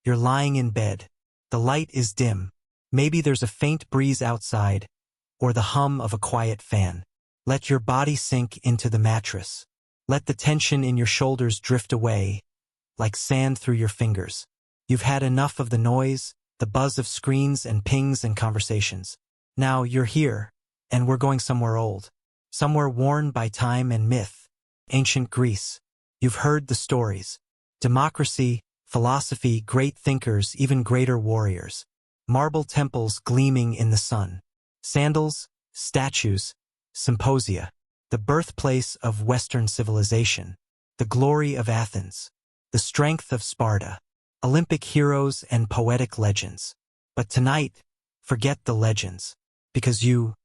You're lying in bed. The light is dim. Maybe there's a faint breeze outside, or the hum of a quiet fan. Let your body sink into the mattress. Let the tension in your shoulders drift away, like sand through your fingers. You've had enough of the noise, the buzz of screens and pings and conversations. Now you're here, and we're going somewhere old. Somewhere worn by time and myth. Ancient Greece. You've heard the stories. Democracy, philosophy, great thinkers, even greater warriors. Marble temples gleaming in the sun. Sandals, statues, symposia. The birthplace of Western civilization. The glory of Athens. The strength of Sparta. Olympic heroes and poetic legends. But tonight, forget the legends. Because you're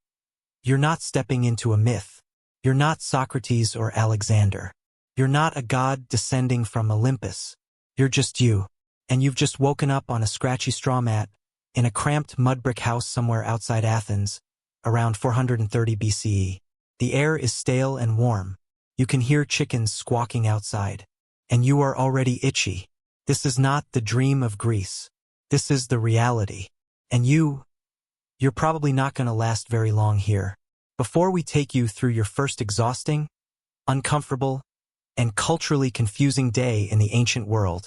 not stepping into a myth. You're not Socrates or Alexander. You're not a god descending from Olympus. You're just you. And you've just woken up on a scratchy straw mat in a cramped mud brick house somewhere outside Athens, around 430 BCE. The air is stale and warm. You can hear chickens squawking outside. And you are already itchy. This is not the dream of Greece. This is the reality. And you're probably not going to last very long here. Before we take you through your first exhausting, uncomfortable, and culturally confusing day in the ancient world,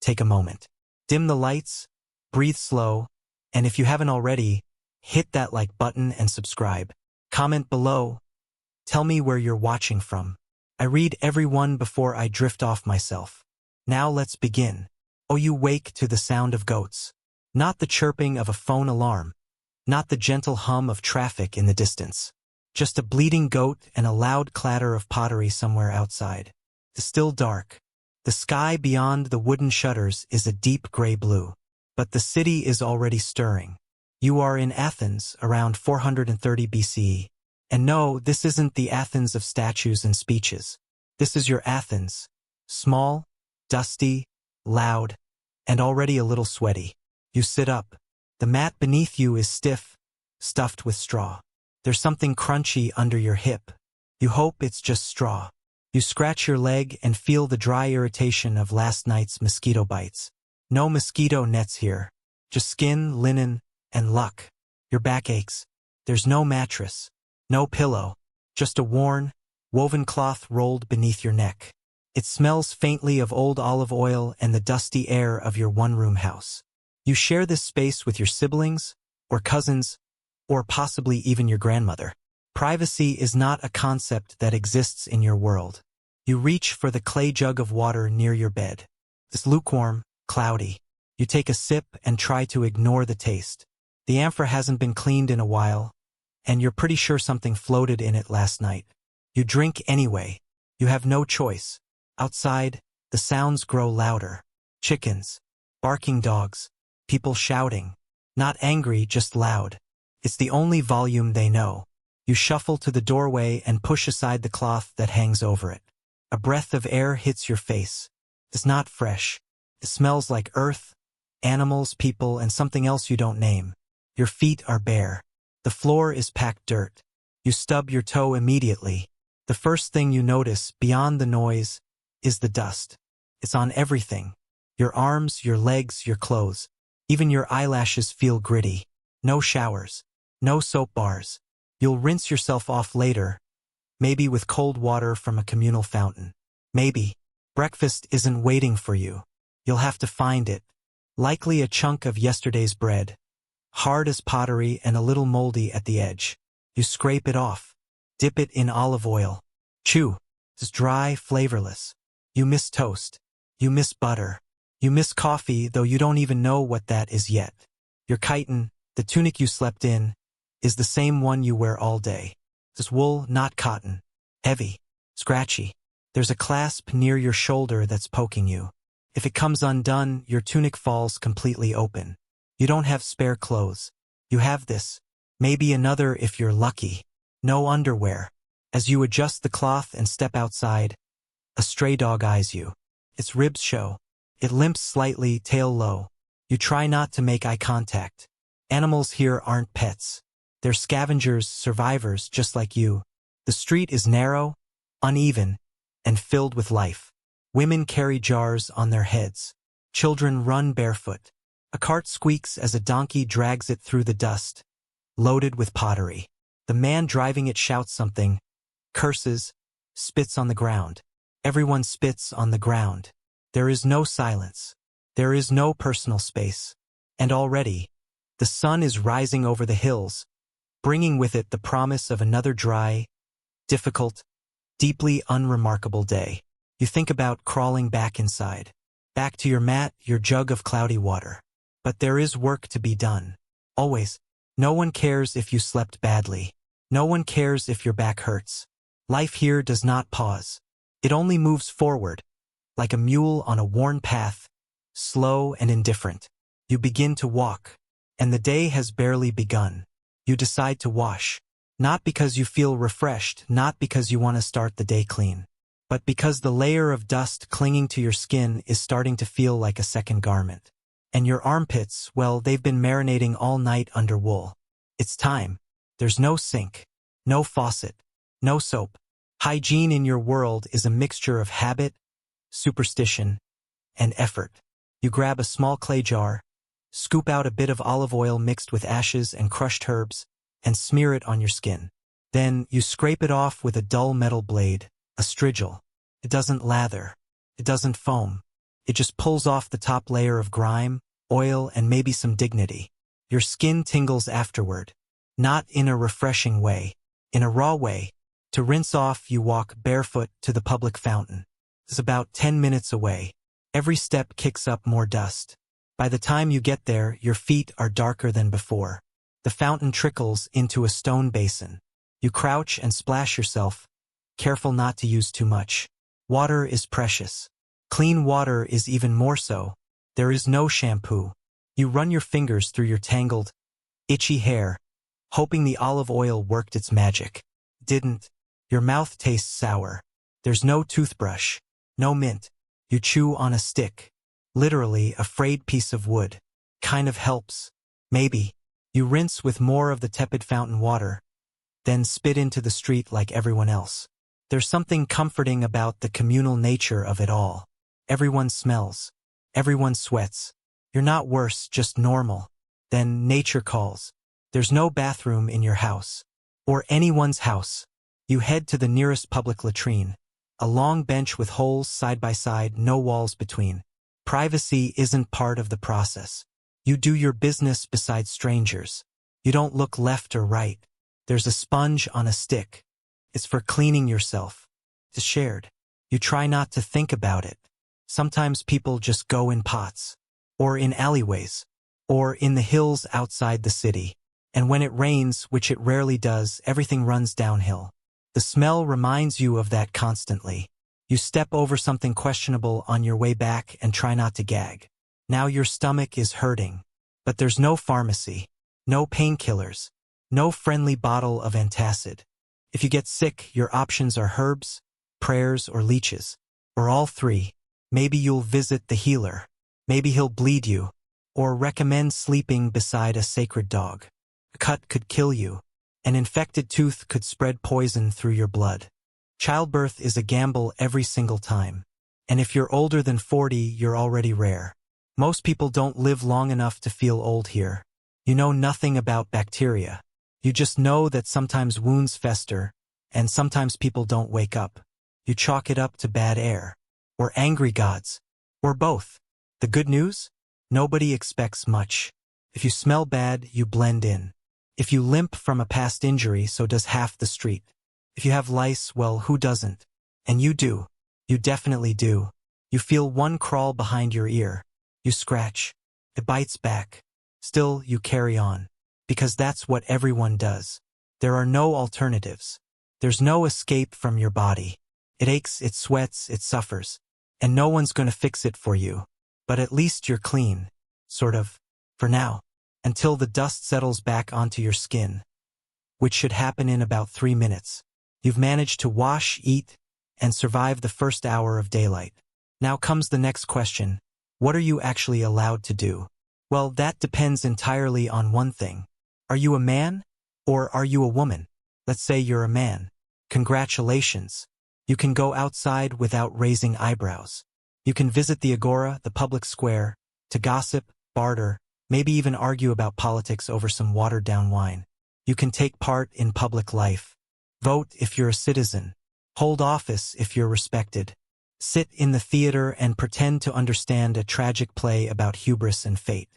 take a moment. Dim the lights, breathe slow, and if you haven't already, hit that like button and subscribe. Comment below. Tell me where you're watching from. I read every one before I drift off myself. Now let's begin. Oh, you wake to the sound of goats. Not the chirping of a phone alarm. Not the gentle hum of traffic in the distance. Just a bleating goat and a loud clatter of pottery somewhere outside. The still dark. The sky beyond the wooden shutters is a deep gray blue. But the city is already stirring. You are in Athens, around 430 BCE. And no, this isn't the Athens of statues and speeches. This is your Athens. Small, dusty, loud, and already a little sweaty. You sit up. The mat beneath you is stiff, stuffed with straw. There's something crunchy under your hip. You hope it's just straw. You scratch your leg and feel the dry irritation of last night's mosquito bites. No mosquito nets here. Just skin, linen, and luck. Your back aches. There's no mattress. No pillow. Just a worn, woven cloth rolled beneath your neck. It smells faintly of old olive oil and the dusty air of your one-room house. You share this space with your siblings, or cousins, or possibly even your grandmother. Privacy is not a concept that exists in your world. You reach for the clay jug of water near your bed. It's lukewarm, cloudy. You take a sip and try to ignore the taste. The amphora hasn't been cleaned in a while, and you're pretty sure something floated in it last night. You drink anyway. You have no choice. Outside, the sounds grow louder. Chickens, barking dogs, people shouting. Not angry, just loud. It's the only volume they know. You shuffle to the doorway and push aside the cloth that hangs over it. A breath of air hits your face. It's not fresh. It smells like earth, animals, people, and something else you don't name. Your feet are bare. The floor is packed dirt. You stub your toe immediately. The first thing you notice, beyond the noise, is the dust. It's on everything. Your arms, your legs, your clothes. Even your eyelashes feel gritty. No showers. No soap bars. You'll rinse yourself off later, maybe with cold water from a communal fountain. Maybe. Breakfast isn't waiting for you. You'll have to find it. Likely a chunk of yesterday's bread. Hard as pottery and a little moldy at the edge. You scrape it off. Dip it in olive oil. Chew. It's dry, flavorless. You miss toast. You miss butter. You miss coffee, though you don't even know what that is yet. Your chiton, the tunic you slept in, is the same one you wear all day. It's wool, not cotton. Heavy. Scratchy. There's a clasp near your shoulder that's poking you. If it comes undone, your tunic falls completely open. You don't have spare clothes. You have this. Maybe another if you're lucky. No underwear. As you adjust the cloth and step outside, a stray dog eyes you. Its ribs show. It limps slightly, tail low. You try not to make eye contact. Animals here aren't pets. They're scavengers, survivors, just like you. The street is narrow, uneven, and filled with life. Women carry jars on their heads. Children run barefoot. A cart squeaks as a donkey drags it through the dust, loaded with pottery. The man driving it shouts something, curses, spits on the ground. Everyone spits on the ground. There is no silence. There is no personal space. And already, the sun is rising over the hills, bringing with it the promise of another dry, difficult, deeply unremarkable day. You think about crawling back inside, back to your mat, your jug of cloudy water. But there is work to be done. Always. No one cares if you slept badly. No one cares if your back hurts. Life here does not pause. It only moves forward, like a mule on a worn path, slow and indifferent. You begin to walk, and the day has barely begun. You decide to wash, not because you feel refreshed, not because you want to start the day clean, but because the layer of dust clinging to your skin is starting to feel like a second garment. And your armpits, well, they've been marinating all night under wool. It's time. There's no sink, no faucet, no soap. Hygiene in your world is a mixture of habit, superstition, and effort. You grab a small clay jar, scoop out a bit of olive oil mixed with ashes and crushed herbs, and smear it on your skin. Then you scrape it off with a dull metal blade, a strigil. It doesn't lather. It doesn't foam. It just pulls off the top layer of grime, oil, and maybe some dignity. Your skin tingles afterward, not in a refreshing way, in a raw way. To rinse off, you walk barefoot to the public fountain. It's about 10 minutes away. Every step kicks up more dust. By the time you get there, your feet are darker than before. The fountain trickles into a stone basin. You crouch and splash yourself, careful not to use too much. Water is precious. Clean water is even more so. There is no shampoo. You run your fingers through your tangled, itchy hair, hoping the olive oil worked its magic. Didn't. Your mouth tastes sour. There's no toothbrush, no mint. You chew on a stick, literally a frayed piece of wood. Kind of helps. Maybe. You rinse with more of the tepid fountain water, then spit into the street like everyone else. There's something comforting about the communal nature of it all. Everyone smells. Everyone sweats. You're not worse, just normal. Then nature calls. There's no bathroom in your house. Or anyone's house. You head to the nearest public latrine. A long bench with holes side by side, no walls between. Privacy isn't part of the process. You do your business beside strangers. You don't look left or right. There's a sponge on a stick. It's for cleaning yourself. It's shared. You try not to think about it. Sometimes people just go in pots. Or in alleyways. Or in the hills outside the city. And when it rains, which it rarely does, everything runs downhill. The smell reminds you of that constantly. You step over something questionable on your way back and try not to gag. Now your stomach is hurting. But there's no pharmacy. No painkillers. No friendly bottle of antacid. If you get sick, your options are herbs, prayers, or leeches. Or all three. Maybe you'll visit the healer. Maybe he'll bleed you. Or recommend sleeping beside a sacred dog. A cut could kill you. An infected tooth could spread poison through your blood. Childbirth is a gamble every single time. And if you're older than 40, you're already rare. Most people don't live long enough to feel old here. You know nothing about bacteria. You just know that sometimes wounds fester, and sometimes people don't wake up. You chalk it up to bad air. Or angry gods. Or both. The good news? Nobody expects much. If you smell bad, you blend in. If you limp from a past injury, so does half the street. If you have lice, well, who doesn't? And you do. You definitely do. You feel one crawl behind your ear. You scratch. It bites back. Still, you carry on. Because that's what everyone does. There are no alternatives. There's no escape from your body. It aches, it sweats, it suffers. And no one's gonna fix it for you. But at least you're clean. Sort of. For now. Until the dust settles back onto your skin. Which should happen in about 3 minutes. You've managed to wash, eat, and survive the first hour of daylight. Now comes the next question. What are you actually allowed to do? Well, that depends entirely on one thing. Are you a man? Or are you a woman? Let's say you're a man. Congratulations. You can go outside without raising eyebrows. You can visit the agora, the public square, to gossip, barter, maybe even argue about politics over some watered-down wine. You can take part in public life. Vote if you're a citizen. Hold office if you're respected. Sit in the theater and pretend to understand a tragic play about hubris and fate.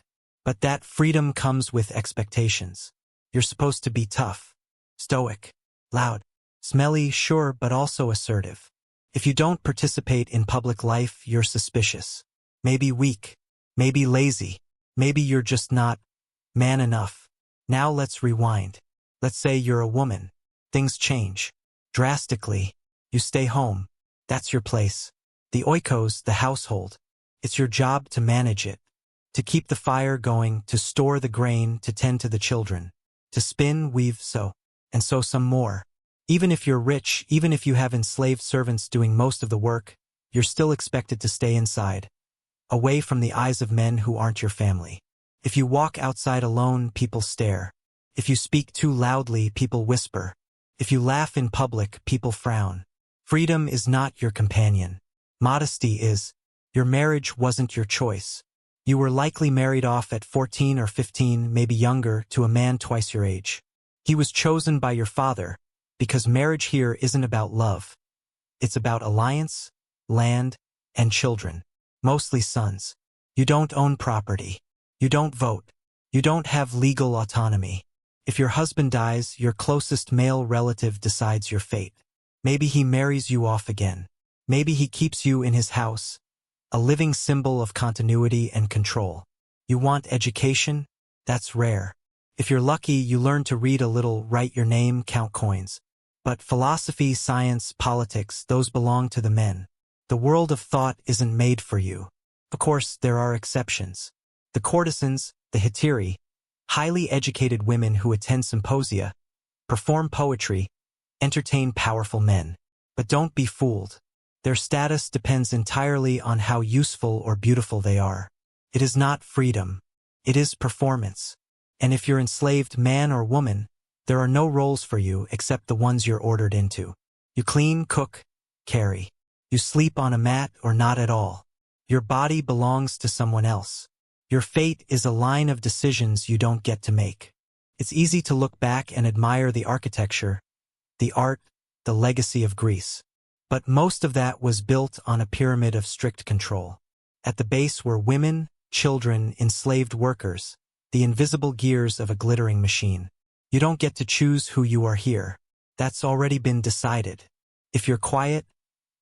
But that freedom comes with expectations. You're supposed to be tough, stoic, loud, smelly, sure, but also assertive. If you don't participate in public life, you're suspicious. Maybe weak, maybe lazy, maybe you're just not man enough. Now let's rewind. Let's say you're a woman. Things change. Drastically. You stay home. That's your place. The oikos, the household. It's your job to manage it. To keep the fire going, to store the grain, to tend to the children. To spin, weave, sew. And sew some more. Even if you're rich, even if you have enslaved servants doing most of the work, you're still expected to stay inside, away from the eyes of men who aren't your family. If you walk outside alone, people stare. If you speak too loudly, people whisper. If you laugh in public, people frown. Freedom is not your companion. Modesty is. Your marriage wasn't your choice. You were likely married off at 14 or 15, maybe younger, to a man twice your age. He was chosen by your father, because marriage here isn't about love. It's about alliance, land, and children. Mostly sons. You don't own property. You don't vote. You don't have legal autonomy. If your husband dies, your closest male relative decides your fate. Maybe he marries you off again. Maybe he keeps you in his house, a living symbol of continuity and control. You want education? That's rare. If you're lucky, you learn to read a little, write your name, count coins. But philosophy, science, politics, those belong to the men. The world of thought isn't made for you. Of course, there are exceptions. The courtesans, the hetairai, highly educated women who attend symposia, perform poetry, entertain powerful men. But don't be fooled. Their status depends entirely on how useful or beautiful they are. It is not freedom. It is performance. And if you're enslaved man or woman, there are no roles for you except the ones you're ordered into. You clean, cook, carry. You sleep on a mat or not at all. Your body belongs to someone else. Your fate is a line of decisions you don't get to make. It's easy to look back and admire the architecture, the art, the legacy of Greece. But most of that was built on a pyramid of strict control. At the base were women, children, enslaved workers, the invisible gears of a glittering machine. You don't get to choose who you are here. That's already been decided. If you're quiet,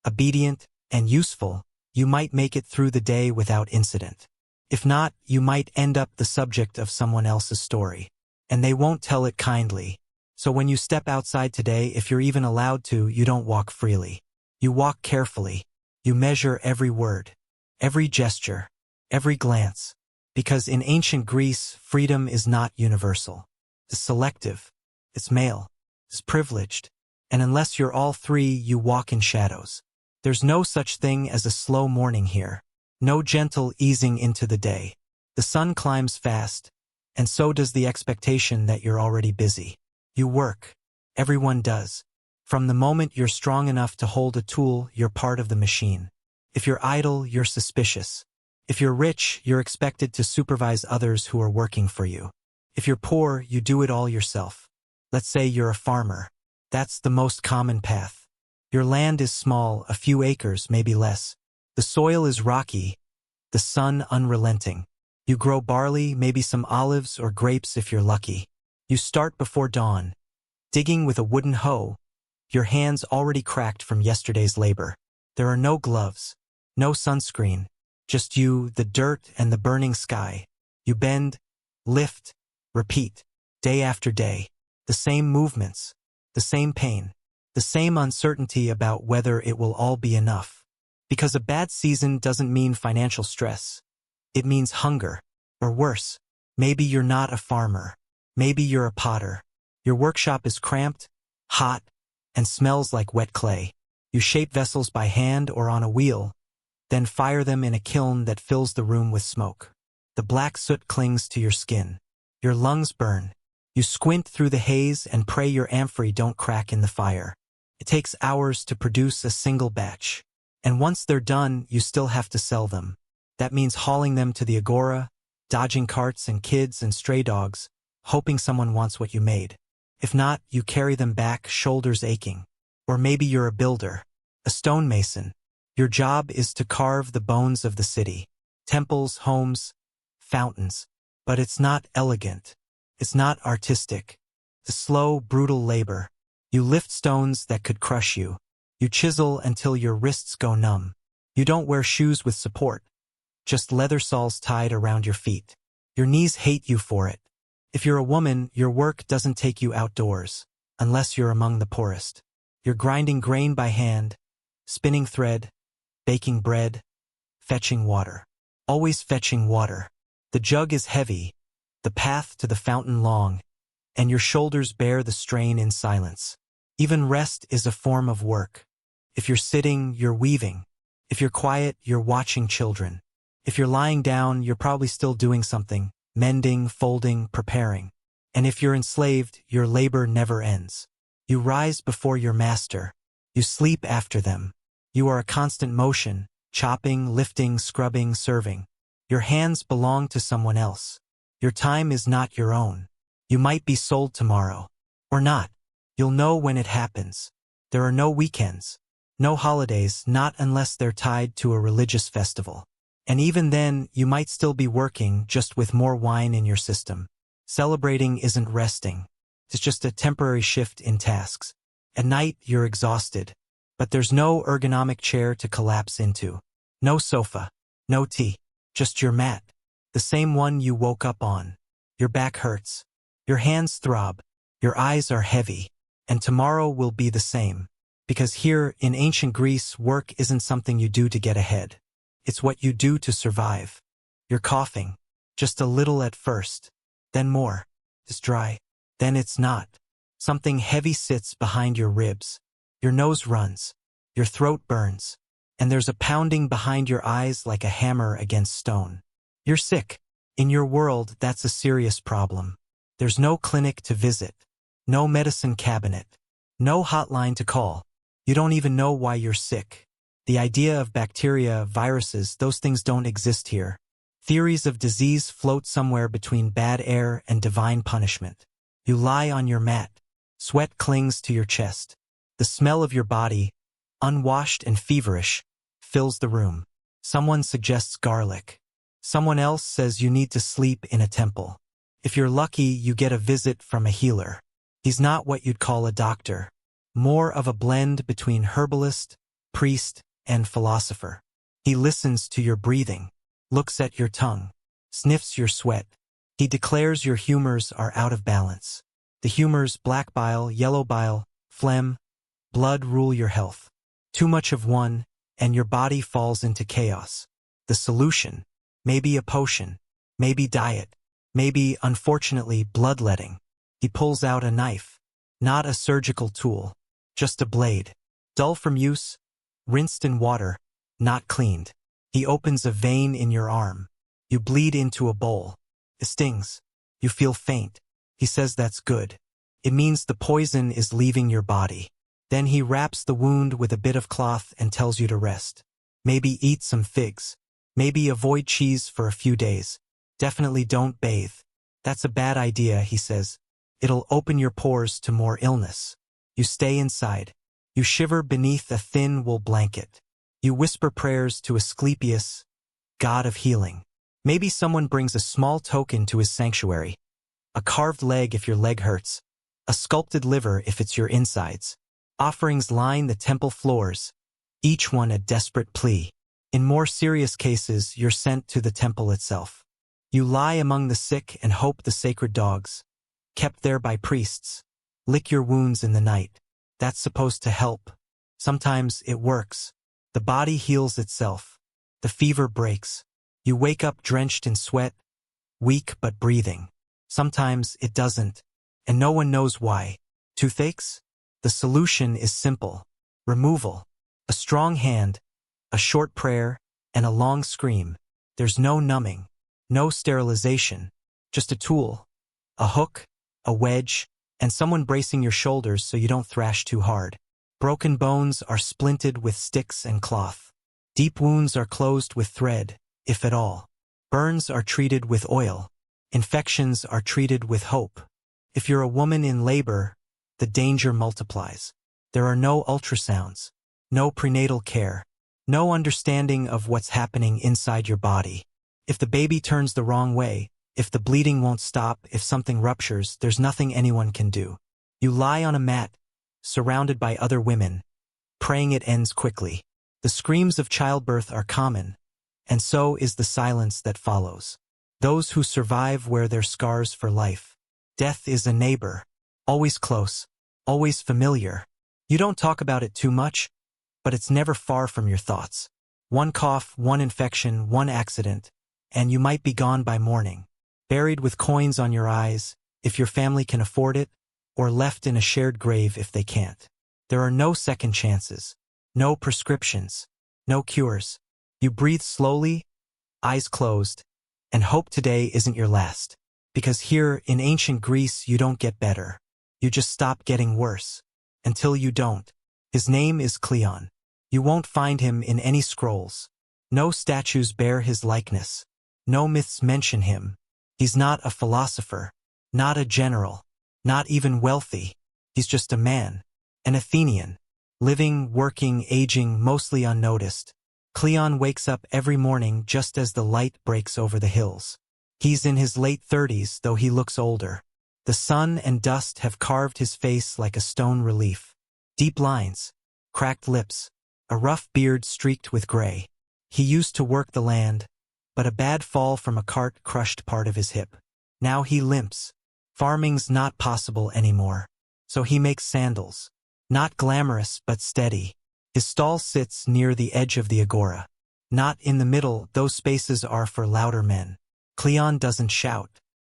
obedient, and useful, you might make it through the day without incident. If not, you might end up the subject of someone else's story. And they won't tell it kindly. So when you step outside today, if you're even allowed to, you don't walk freely. You walk carefully. You measure every word, every gesture, every glance. Because in ancient Greece, freedom is not universal. It's selective. It's male. It's privileged. And unless you're all three, you walk in shadows. There's no such thing as a slow morning here. No gentle easing into the day. The sun climbs fast, and so does the expectation that you're already busy. You work. Everyone does. From the moment you're strong enough to hold a tool, you're part of the machine. If you're idle, you're suspicious. If you're rich, you're expected to supervise others who are working for you. If you're poor, you do it all yourself. Let's say you're a farmer. That's the most common path. Your land is small, a few acres, maybe less. The soil is rocky, the sun unrelenting. You grow barley, maybe some olives or grapes if you're lucky. You start before dawn, digging with a wooden hoe, your hands already cracked from yesterday's labor. There are no gloves, no sunscreen, just you, the dirt, and the burning sky. You bend, lift, repeat, day after day. The same movements, the same pain, the same uncertainty about whether it will all be enough. Because a bad season doesn't mean financial stress. It means hunger, or worse. Maybe you're not a farmer. Maybe you're a potter. Your workshop is cramped, hot, and smells like wet clay. You shape vessels by hand or on a wheel, then fire them in a kiln that fills the room with smoke. The black soot clings to your skin. Your lungs burn. You squint through the haze and pray your amphorae don't crack in the fire. It takes hours to produce a single batch. And once they're done, you still have to sell them. That means hauling them to the agora, dodging carts and kids and stray dogs, hoping someone wants what you made. If not, you carry them back, shoulders aching. Or maybe you're a builder, a stonemason. Your job is to carve the bones of the city. Temples, homes, fountains. But it's not elegant. It's not artistic. The slow, brutal labor. You lift stones that could crush you. You chisel until your wrists go numb. You don't wear shoes with support. Just leather soles tied around your feet. Your knees hate you for it. If you're a woman, your work doesn't take you outdoors, unless you're among the poorest. You're grinding grain by hand, spinning thread, baking bread, fetching water. Always fetching water. The jug is heavy, the path to the fountain long, and your shoulders bear the strain in silence. Even rest is a form of work. If you're sitting, you're weaving. If you're quiet, you're watching children. If you're lying down, you're probably still doing something, mending, folding, preparing. And if you're enslaved, your labor never ends. You rise before your master. You sleep after them. You are a constant motion, chopping, lifting, scrubbing, serving. Your hands belong to someone else. Your time is not your own. You might be sold tomorrow. Or not. You'll know when it happens. There are no weekends. No holidays, not unless they're tied to a religious festival. And even then, you might still be working, just with more wine in your system. Celebrating isn't resting. It's just a temporary shift in tasks. At night, you're exhausted. But there's no ergonomic chair to collapse into. No sofa. No tea. Just your mat. The same one you woke up on. Your back hurts. Your hands throb. Your eyes are heavy. And tomorrow will be the same. Because here, in ancient Greece, work isn't something you do to get ahead. It's what you do to survive. You're coughing. Just a little at first. Then more. It's dry. Then it's not. Something heavy sits behind your ribs. Your nose runs. Your throat burns. And there's a pounding behind your eyes like a hammer against stone. You're sick. In your world, that's a serious problem. There's no clinic to visit. No medicine cabinet. No hotline to call. You don't even know why you're sick. The idea of bacteria, viruses, those things don't exist here. Theories of disease float somewhere between bad air and divine punishment. You lie on your mat. Sweat clings to your chest. The smell of your body, unwashed and feverish, fills the room. Someone suggests garlic. Someone else says you need to sleep in a temple. If you're lucky, you get a visit from a healer. He's not what you'd call a doctor. More of a blend between herbalist, priest, and philosopher. He listens to your breathing, looks at your tongue, sniffs your sweat. He declares your humors are out of balance. The humors, black bile, yellow bile, phlegm, blood rule your health. Too much of one, and your body falls into chaos. The solution, maybe a potion, maybe diet, maybe, unfortunately, bloodletting. He pulls out a knife, not a surgical tool, just a blade, dull from use, rinsed in water, not cleaned. He opens a vein in your arm. You bleed into a bowl. It stings. You feel faint. He says that's good. It means the poison is leaving your body. Then he wraps the wound with a bit of cloth and tells you to rest. Maybe eat some figs. Maybe avoid cheese for a few days. Definitely don't bathe. That's a bad idea, he says. It'll open your pores to more illness. You stay inside. You shiver beneath a thin wool blanket. You whisper prayers to Asclepius, god of healing. Maybe someone brings a small token to his sanctuary. A carved leg if your leg hurts. A sculpted liver if it's your insides. Offerings line the temple floors, each one a desperate plea. In more serious cases, you're sent to the temple itself. You lie among the sick and hope the sacred dogs, kept there by priests, lick your wounds in the night. That's supposed to help. Sometimes it works. The body heals itself. The fever breaks. You wake up drenched in sweat, weak but breathing. Sometimes it doesn't, and no one knows why. Toothaches? The solution is simple. Removal. A strong hand, a short prayer, and a long scream. There's no numbing, no sterilization, just a tool, a hook, a wedge, and someone bracing your shoulders so you don't thrash too hard. Broken bones are splinted with sticks and cloth. Deep wounds are closed with thread, if at all. Burns are treated with oil. Infections are treated with hope. If you're a woman in labor, the danger multiplies. There are no ultrasounds, no prenatal care, no understanding of what's happening inside your body. If the baby turns the wrong way, if the bleeding won't stop, if something ruptures, there's nothing anyone can do. You lie on a mat, surrounded by other women, praying it ends quickly. The screams of childbirth are common, and so is the silence that follows. Those who survive wear their scars for life. Death is a neighbor, always close, always familiar. You don't talk about it too much, but it's never far from your thoughts. One cough, one infection, one accident, and you might be gone by morning, buried with coins on your eyes, if your family can afford it, or left in a shared grave if they can't. There are no second chances, no prescriptions, no cures. You breathe slowly, eyes closed, and hope today isn't your last. Because here, in ancient Greece, you don't get better. You just stop getting worse. Until you don't. His name is Cleon. You won't find him in any scrolls. No statues bear his likeness. No myths mention him. He's not a philosopher, not a general, not even wealthy. He's just a man, an Athenian, living, working, aging, mostly unnoticed. Cleon wakes up every morning just as the light breaks over the hills. He's in his late 30s, though he looks older. The sun and dust have carved his face like a stone relief. Deep lines, cracked lips, a rough beard streaked with gray. He used to work the land, but a bad fall from a cart crushed part of his hip. Now he limps. Farming's not possible anymore. So he makes sandals. Not glamorous, but steady. His stall sits near the edge of the agora. Not in the middle, those spaces are for louder men. Cleon doesn't shout.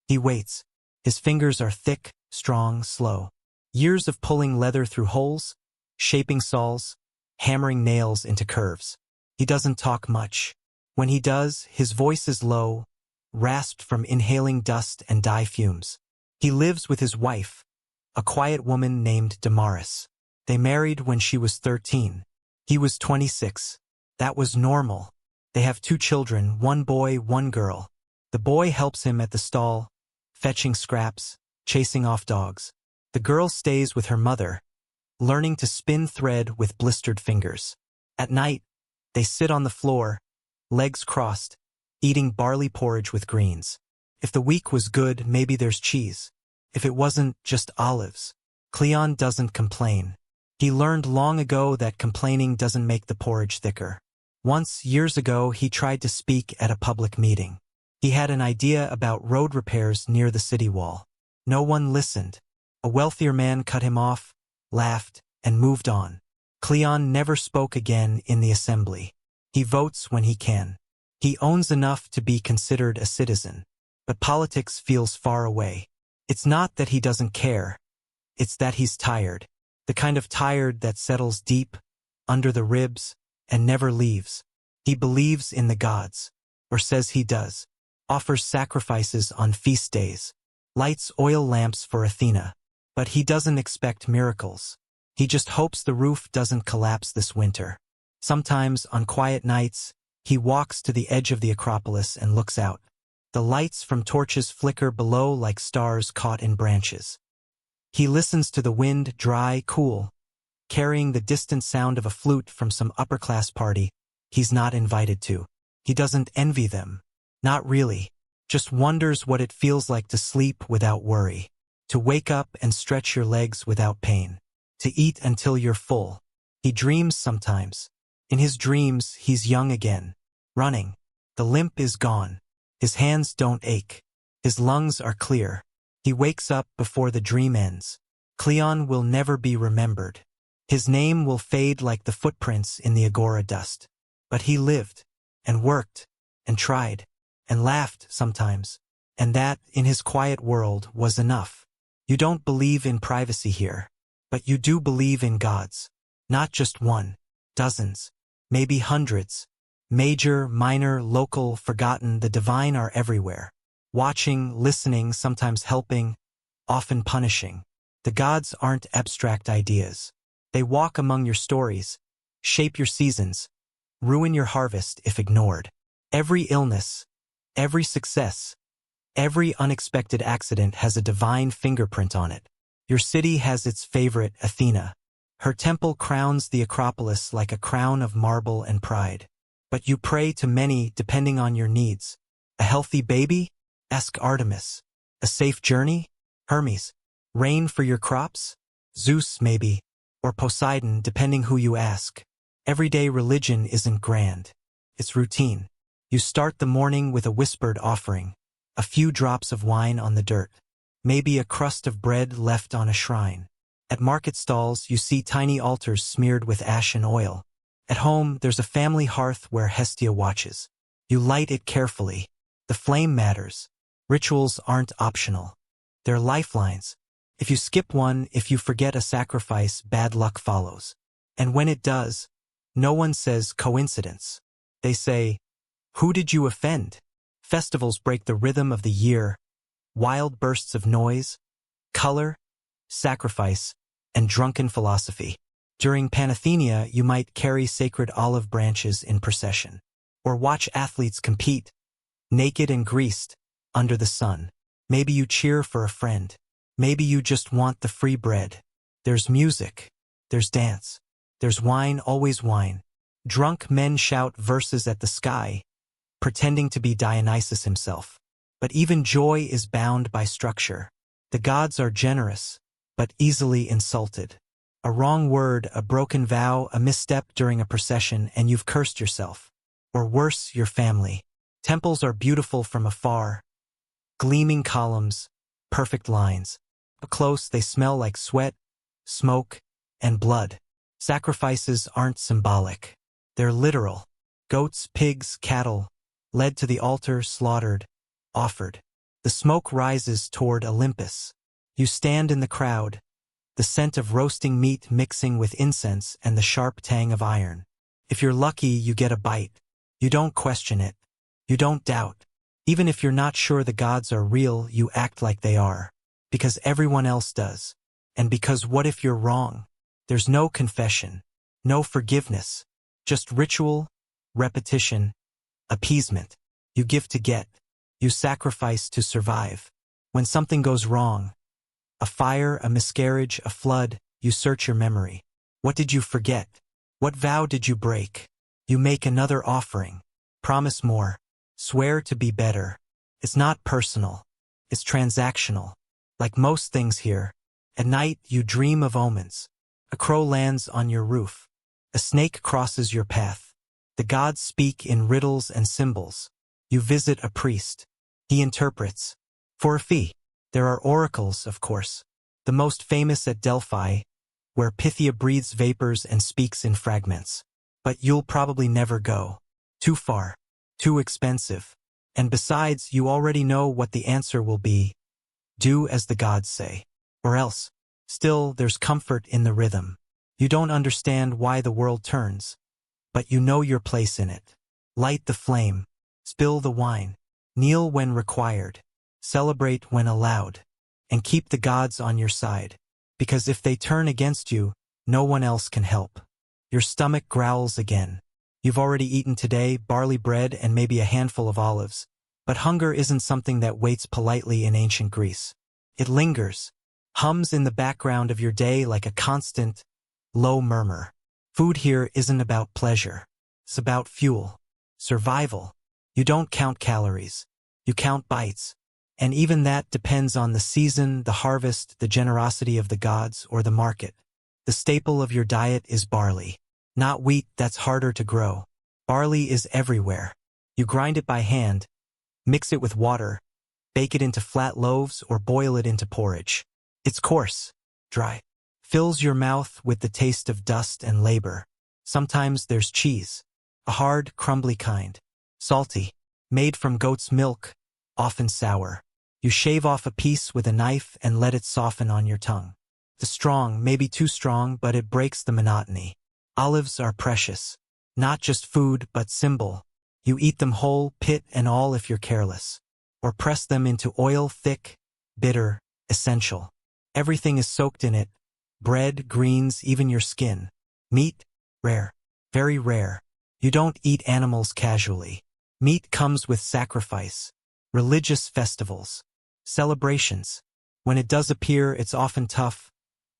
He waits. His fingers are thick, strong, slow. Years of pulling leather through holes, shaping saws, hammering nails into curves. He doesn't talk much. When he does, his voice is low, rasped from inhaling dust and dye fumes. He lives with his wife, a quiet woman named Damaris. They married when she was 13. He was 26. That was normal. They have 2 children, 1 boy, 1 girl. The boy helps him at the stall, fetching scraps, chasing off dogs. The girl stays with her mother, learning to spin thread with blistered fingers. At night, they sit on the floor, legs crossed, eating barley porridge with greens. If the week was good, maybe there's cheese. If it wasn't, just olives. Cleon doesn't complain. He learned long ago that complaining doesn't make the porridge thicker. Once, years ago, he tried to speak at a public meeting. He had an idea about road repairs near the city wall. No one listened. A wealthier man cut him off, laughed, and moved on. Cleon never spoke again in the assembly. He votes when he can. He owns enough to be considered a citizen. But politics feels far away. It's not that he doesn't care. It's that he's tired. The kind of tired that settles deep, under the ribs, and never leaves. He believes in the gods, or says he does. Offers sacrifices on feast days. Lights oil lamps for Athena. But he doesn't expect miracles. He just hopes the roof doesn't collapse this winter. Sometimes, on quiet nights, he walks to the edge of the Acropolis and looks out. The lights from torches flicker below like stars caught in branches. He listens to the wind, dry, cool, carrying the distant sound of a flute from some upper-class party he's not invited to. He doesn't envy them. Not really. Just wonders what it feels like to sleep without worry. To wake up and stretch your legs without pain. To eat until you're full. He dreams sometimes. In his dreams, he's young again. Running. The limp is gone. His hands don't ache. His lungs are clear. He wakes up before the dream ends. Cleon will never be remembered. His name will fade like the footprints in the agora dust. But he lived, and worked, and tried, and laughed sometimes. And that, in his quiet world, was enough. You don't believe in privacy here. But you do believe in gods. Not just one. Dozens. Maybe hundreds. Major, minor, local, forgotten, the divine are everywhere. Watching, listening, sometimes helping, often punishing. The gods aren't abstract ideas. They walk among your stories, shape your seasons, ruin your harvest if ignored. Every illness, every success, every unexpected accident has a divine fingerprint on it. Your city has its favorite, Athena. Her temple crowns the Acropolis like a crown of marble and pride. But you pray to many depending on your needs. A healthy baby? Ask Artemis. A safe journey? Hermes. Rain for your crops? Zeus, maybe. Or Poseidon, depending who you ask. Everyday religion isn't grand. It's routine. You start the morning with a whispered offering. A few drops of wine on the dirt. Maybe a crust of bread left on a shrine. At market stalls, you see tiny altars smeared with ash and oil. At home, there's a family hearth where Hestia watches. You light it carefully. The flame matters. Rituals aren't optional. They're lifelines. If you skip one, if you forget a sacrifice, bad luck follows. And when it does, no one says coincidence. They say, who did you offend? Festivals break the rhythm of the year. Wild bursts of noise, color, sacrifice, and drunken philosophy. During Panathenea, you might carry sacred olive branches in procession, or watch athletes compete, naked and greased, under the sun. Maybe you cheer for a friend. Maybe you just want the free bread. There's music. There's dance. There's wine, always wine. Drunk men shout verses at the sky, pretending to be Dionysus himself. But even joy is bound by structure. The gods are generous, but easily insulted. A wrong word, a broken vow, a misstep during a procession, and you've cursed yourself. Or worse, your family. Temples are beautiful from afar. Gleaming columns, perfect lines. Up close, they smell like sweat, smoke, and blood. Sacrifices aren't symbolic. They're literal. Goats, pigs, cattle, led to the altar, slaughtered, offered. The smoke rises toward Olympus. You stand in the crowd, the scent of roasting meat mixing with incense and the sharp tang of iron. If you're lucky, you get a bite. You don't question it. You don't doubt. Even if you're not sure the gods are real, you act like they are. Because everyone else does. And because what if you're wrong? There's no confession, no forgiveness, just ritual, repetition, appeasement. You give to get. You sacrifice to survive. When something goes wrong, a fire, a miscarriage, a flood, you search your memory. What did you forget? What vow did you break? You make another offering. Promise more. Swear to be better. It's not personal. It's transactional. Like most things here, at night you dream of omens. A crow lands on your roof. A snake crosses your path. The gods speak in riddles and symbols. You visit a priest. He interprets. For a fee. There are oracles, of course. The most famous at Delphi, where Pythia breathes vapors and speaks in fragments. But you'll probably never go. Too far. Too expensive. And besides, you already know what the answer will be. Do as the gods say. Or else. Still, there's comfort in the rhythm. You don't understand why the world turns. But you know your place in it. Light the flame. Spill the wine. Kneel when required. Celebrate when allowed. And keep the gods on your side. Because if they turn against you, no one else can help. Your stomach growls again. You've already eaten today barley bread and maybe a handful of olives. But hunger isn't something that waits politely in ancient Greece. It lingers, hums in the background of your day like a constant, low murmur. Food here isn't about pleasure. It's about fuel, survival. You don't count calories. You count bites. And even that depends on the season, the harvest, the generosity of the gods, or the market. The staple of your diet is barley. Not wheat, that's harder to grow. Barley is everywhere. You grind it by hand, mix it with water, bake it into flat loaves, or boil it into porridge. It's coarse, dry, fills your mouth with the taste of dust and labor. Sometimes there's cheese, a hard, crumbly kind, salty, made from goat's milk, often sour. You shave off a piece with a knife and let it soften on your tongue. The strong, maybe too strong, but it breaks the monotony. Olives are precious. Not just food, but symbol. You eat them whole, pit and all if you're careless. Or press them into oil, thick, bitter, essential. Everything is soaked in it. Bread, greens, even your skin. Meat, rare. Very rare. You don't eat animals casually. Meat comes with sacrifice, religious festivals, celebrations. When it does appear, it's often tough,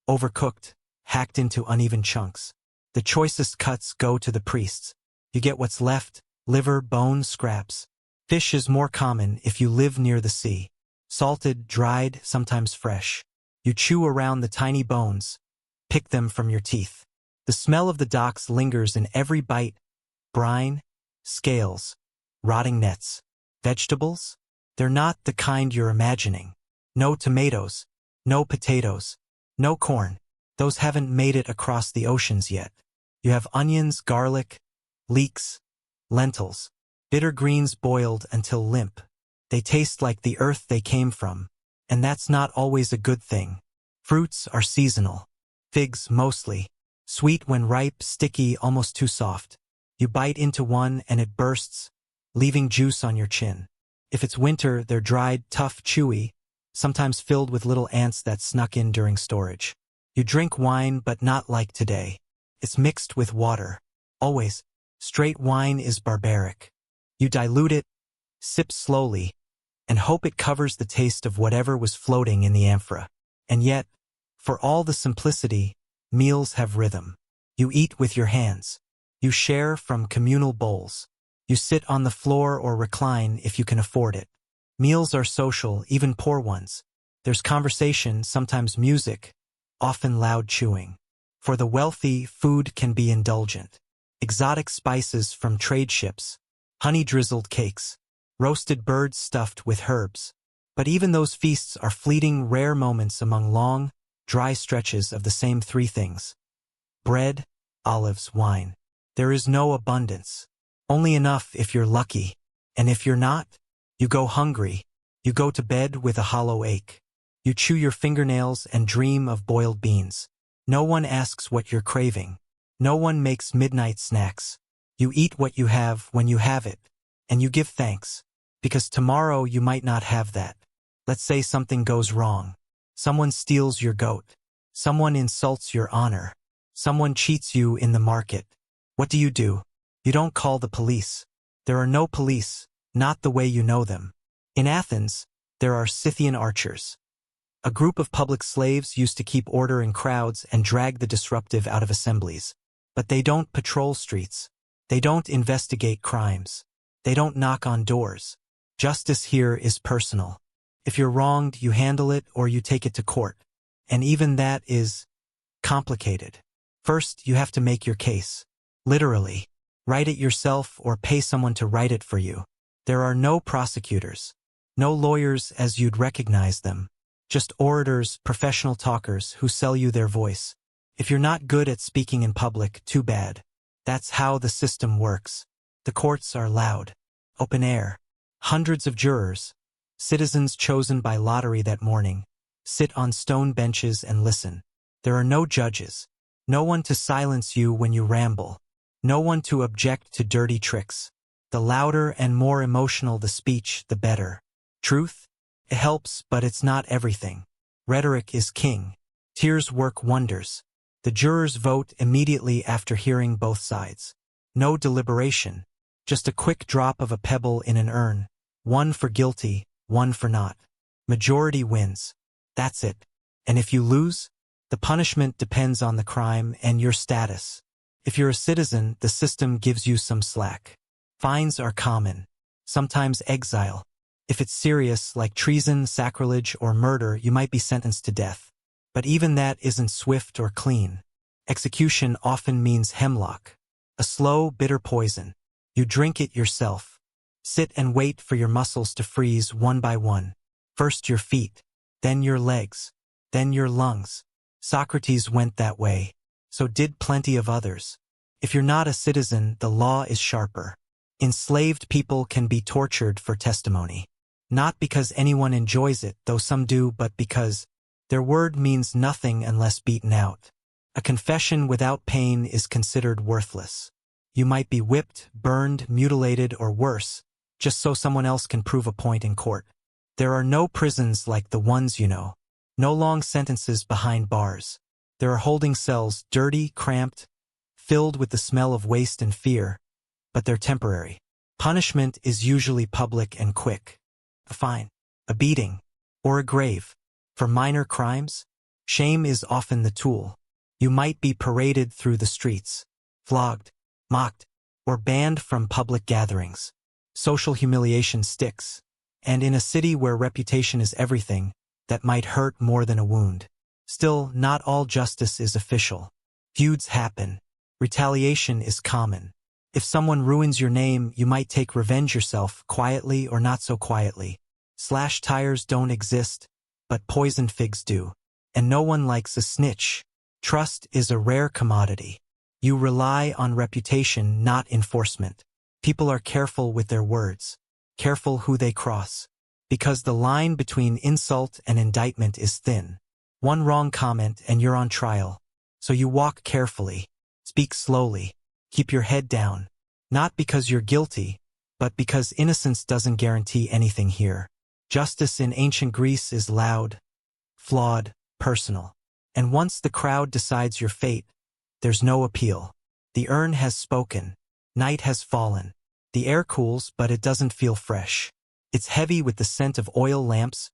overcooked, hacked into uneven chunks. The choicest cuts go to the priests. You get what's left: liver, bones, scraps. Fish is more common if you live near the sea. Salted, dried, sometimes fresh. You chew around the tiny bones, pick them from your teeth. The smell of the docks lingers in every bite: brine, scales, rotting nets. Vegetables? They're not the kind you're imagining. No tomatoes, no potatoes, no corn. Those haven't made it across the oceans yet. You have onions, garlic, leeks, lentils, bitter greens boiled until limp. They taste like the earth they came from, and that's not always a good thing. Fruits are seasonal. Figs mostly. Sweet when ripe, sticky, almost too soft. You bite into one and it bursts, leaving juice on your chin. If it's winter, they're dried, tough, chewy, sometimes filled with little ants that snuck in during storage. You drink wine, but not like today. It's mixed with water. Always. Straight wine is barbaric. You dilute it, sip slowly, and hope it covers the taste of whatever was floating in the amphora. And yet, for all the simplicity, meals have rhythm. You eat with your hands. You share from communal bowls. You sit on the floor or recline if you can afford it. Meals are social, even poor ones. There's conversation, sometimes music, often loud chewing. For the wealthy, food can be indulgent. Exotic spices from trade ships, honey-drizzled cakes, roasted birds stuffed with herbs. But even those feasts are fleeting, rare moments among long, dry stretches of the same three things: bread, olives, wine. There is no abundance. Only enough if you're lucky. And if you're not, you go hungry. You go to bed with a hollow ache. You chew your fingernails and dream of boiled beans. No one asks what you're craving. No one makes midnight snacks. You eat what you have when you have it. And you give thanks. Because tomorrow you might not have that. Let's say something goes wrong. Someone steals your goat. Someone insults your honor. Someone cheats you in the market. What do? You don't call the police. There are no police, not the way you know them. In Athens, there are Scythian archers. A group of public slaves used to keep order in crowds and drag the disruptive out of assemblies. But they don't patrol streets. They don't investigate crimes. They don't knock on doors. Justice here is personal. If you're wronged, you handle it or you take it to court. And even that is complicated. First, you have to make your case. Literally. Write it yourself or pay someone to write it for you. There are no prosecutors. No lawyers as you'd recognize them. Just orators, professional talkers who sell you their voice. If you're not good at speaking in public, too bad. That's how the system works. The courts are loud. Open air. Hundreds of jurors, citizens chosen by lottery that morning, sit on stone benches and listen. There are no judges. No one to silence you when you ramble. No one to object to dirty tricks. The louder and more emotional the speech, the better. Truth? It helps, but it's not everything. Rhetoric is king. Tears work wonders. The jurors vote immediately after hearing both sides. No deliberation. Just a quick drop of a pebble in an urn. One for guilty, one for not. Majority wins. That's it. And if you lose, the punishment depends on the crime and your status. If you're a citizen, the system gives you some slack. Fines are common. Sometimes exile. If it's serious, like treason, sacrilege, or murder, you might be sentenced to death. But even that isn't swift or clean. Execution often means hemlock. A slow, bitter poison. You drink it yourself. Sit and wait for your muscles to freeze one by one. First your feet, then your legs, then your lungs. Socrates went that way. So did plenty of others. If you're not a citizen, the law is sharper. Enslaved people can be tortured for testimony. Not because anyone enjoys it, though some do, but because their word means nothing unless beaten out. A confession without pain is considered worthless. You might be whipped, burned, mutilated, or worse, just so someone else can prove a point in court. There are no prisons like the ones you know. No long sentences behind bars. There are holding cells, dirty, cramped, filled with the smell of waste and fear. but they're temporary. Punishment is usually public and quick. A fine, a beating, or a grave. For minor crimes, shame is often the tool. You might be paraded through the streets, flogged, mocked, or banned from public gatherings. Social humiliation sticks, and in a city where reputation is everything, that might hurt more than a wound. Still, not all justice is official. Feuds happen. Retaliation is common. If someone ruins your name, you might take revenge yourself, quietly or not so quietly. Slash tires don't exist, but poisoned figs do. And no one likes a snitch. Trust is a rare commodity. You rely on reputation, not enforcement. People are careful with their words, careful who they cross, because the line between insult and indictment is thin. One wrong comment and you're on trial. So you walk carefully, speak slowly, keep your head down, not because you're guilty, but because innocence doesn't guarantee anything here. Justice in ancient Greece is loud, flawed, personal. And once the crowd decides your fate, there's no appeal. The urn has spoken. Night has fallen. The air cools, but it doesn't feel fresh. It's heavy with the scent of oil lamps,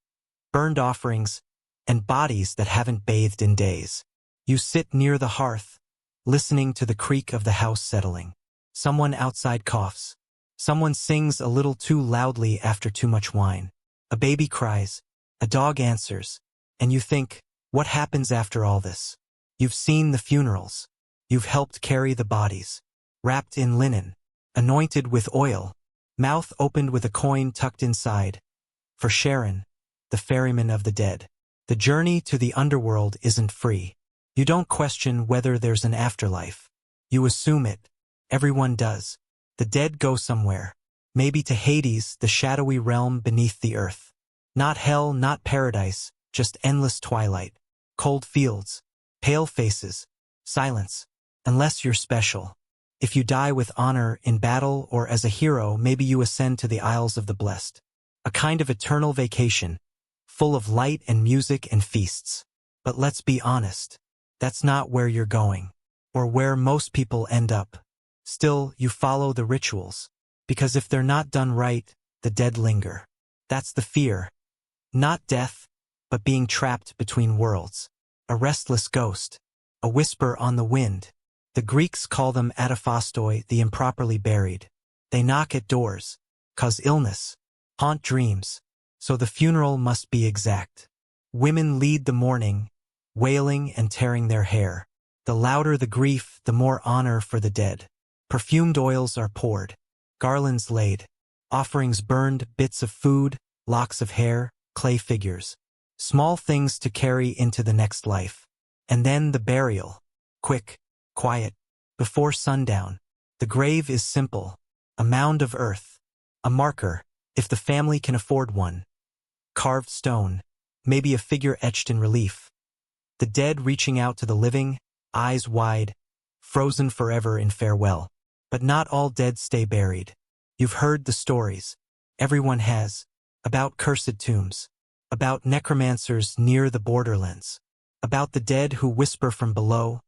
burned offerings, and bodies that haven't bathed in days. You sit near the hearth, listening to the creak of the house settling. Someone outside coughs. Someone sings a little too loudly after too much wine. A baby cries. A dog answers. And you think, what happens after all this? You've seen the funerals. You've helped carry the bodies. Wrapped in linen. Anointed with oil. Mouth opened with a coin tucked inside. For Sharon, the ferryman of the dead. The journey to the underworld isn't free. You don't question whether there's an afterlife. You assume it. Everyone does. The dead go somewhere. Maybe to Hades, the shadowy realm beneath the earth. Not hell, not paradise, just endless twilight. Cold fields. Pale faces. Silence. Unless you're special. If you die with honor in battle or as a hero, maybe you ascend to the Isles of the Blessed. A kind of eternal vacation, full of light and music and feasts. But let's be honest. That's not where you're going, or where most people end up. Still, you follow the rituals, because if they're not done right, the dead linger. That's the fear. Not death, but being trapped between worlds. A restless ghost. A whisper on the wind. The Greeks call them ataphostoi, the improperly buried. They knock at doors, cause illness, haunt dreams. So the funeral must be exact. Women lead the mourning, wailing and tearing their hair. The louder the grief, the more honor for the dead. Perfumed oils are poured, garlands laid, offerings burned, bits of food, locks of hair, clay figures. Small things to carry into the next life. And then the burial. Quick, quiet, before sundown. The grave is simple, a mound of earth, a marker, if the family can afford one. Carved stone, maybe a figure etched in relief. The dead reaching out to the living, eyes wide, frozen forever in farewell. But not all dead stay buried. You've heard the stories. Everyone has. About cursed tombs. About necromancers near the borderlands. About the dead who whisper from below,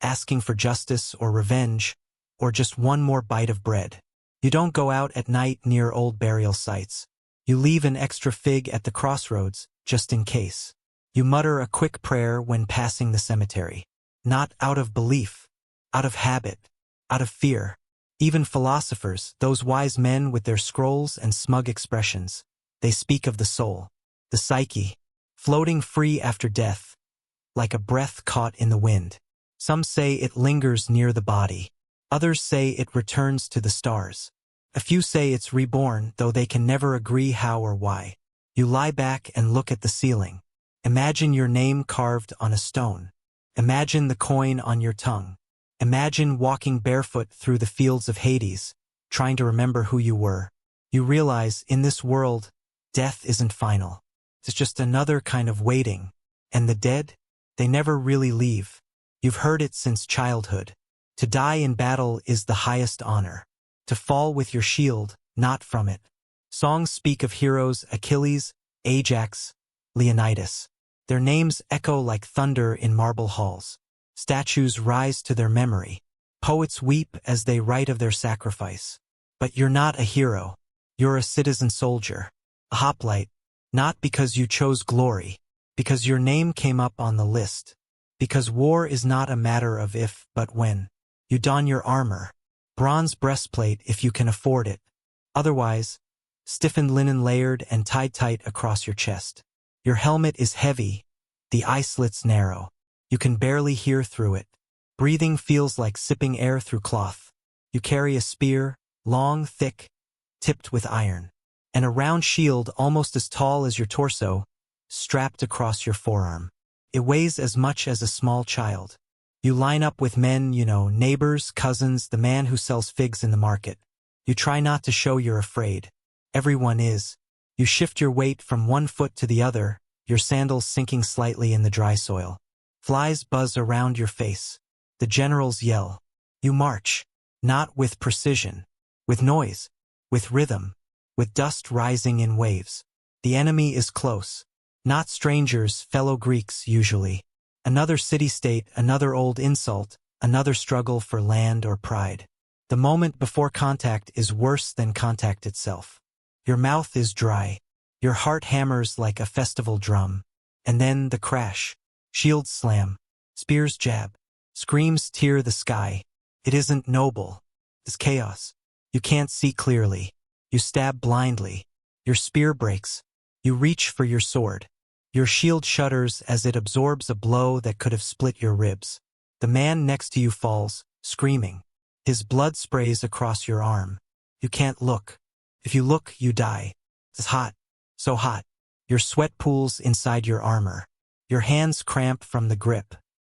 asking for justice or revenge, or just one more bite of bread. You don't go out at night near old burial sites. You leave an extra fig at the crossroads, just in case. You mutter a quick prayer when passing the cemetery. Not out of belief, out of habit, out of fear. Even philosophers, those wise men with their scrolls and smug expressions, they speak of the soul, the psyche, floating free after death, like a breath caught in the wind. Some say it lingers near the body. Others say it returns to the stars. A few say it's reborn, though they can never agree how or why. You lie back and look at the ceiling. Imagine your name carved on a stone. Imagine the coin on your tongue. Imagine walking barefoot through the fields of Hades, trying to remember who you were. You realize, in this world, death isn't final. It's just another kind of waiting. And the dead? They never really leave. You've heard it since childhood. To die in battle is the highest honor. To fall with your shield, not from it. Songs speak of heroes Achilles, Ajax, Leonidas. Their names echo like thunder in marble halls. Statues rise to their memory. Poets weep as they write of their sacrifice. But you're not a hero. You're a citizen soldier. A hoplite, not because you chose glory, because your name came up on the list. Because war is not a matter of if, but when. You don your armor. Bronze breastplate if you can afford it. Otherwise, stiffened linen layered and tied tight across your chest. Your helmet is heavy, the eye slits narrow. You can barely hear through it. Breathing feels like sipping air through cloth. You carry a spear, long, thick, tipped with iron, and a round shield almost as tall as your torso, strapped across your forearm. It weighs as much as a small child. You line up with men, neighbors, cousins, the man who sells figs in the market. You try not to show you're afraid. Everyone is. You shift your weight from one foot to the other, your sandals sinking slightly in the dry soil. Flies buzz around your face. The generals yell. You march, not with precision, with noise, with rhythm, with dust rising in waves. The enemy is close. Not strangers, fellow Greeks usually. Another city-state, another old insult, another struggle for land or pride. The moment before contact is worse than contact itself. Your mouth is dry. Your heart hammers like a festival drum. And then the crash. Shields slam. Spears jab. Screams tear the sky. It isn't noble. It's chaos. You can't see clearly. You stab blindly. Your spear breaks. You reach for your sword. Your shield shudders as it absorbs a blow that could have split your ribs. The man next to you falls, screaming. His blood sprays across your arm. You can't look. If you look, you die. It's hot. So hot. Your sweat pools inside your armor. Your hands cramp from the grip.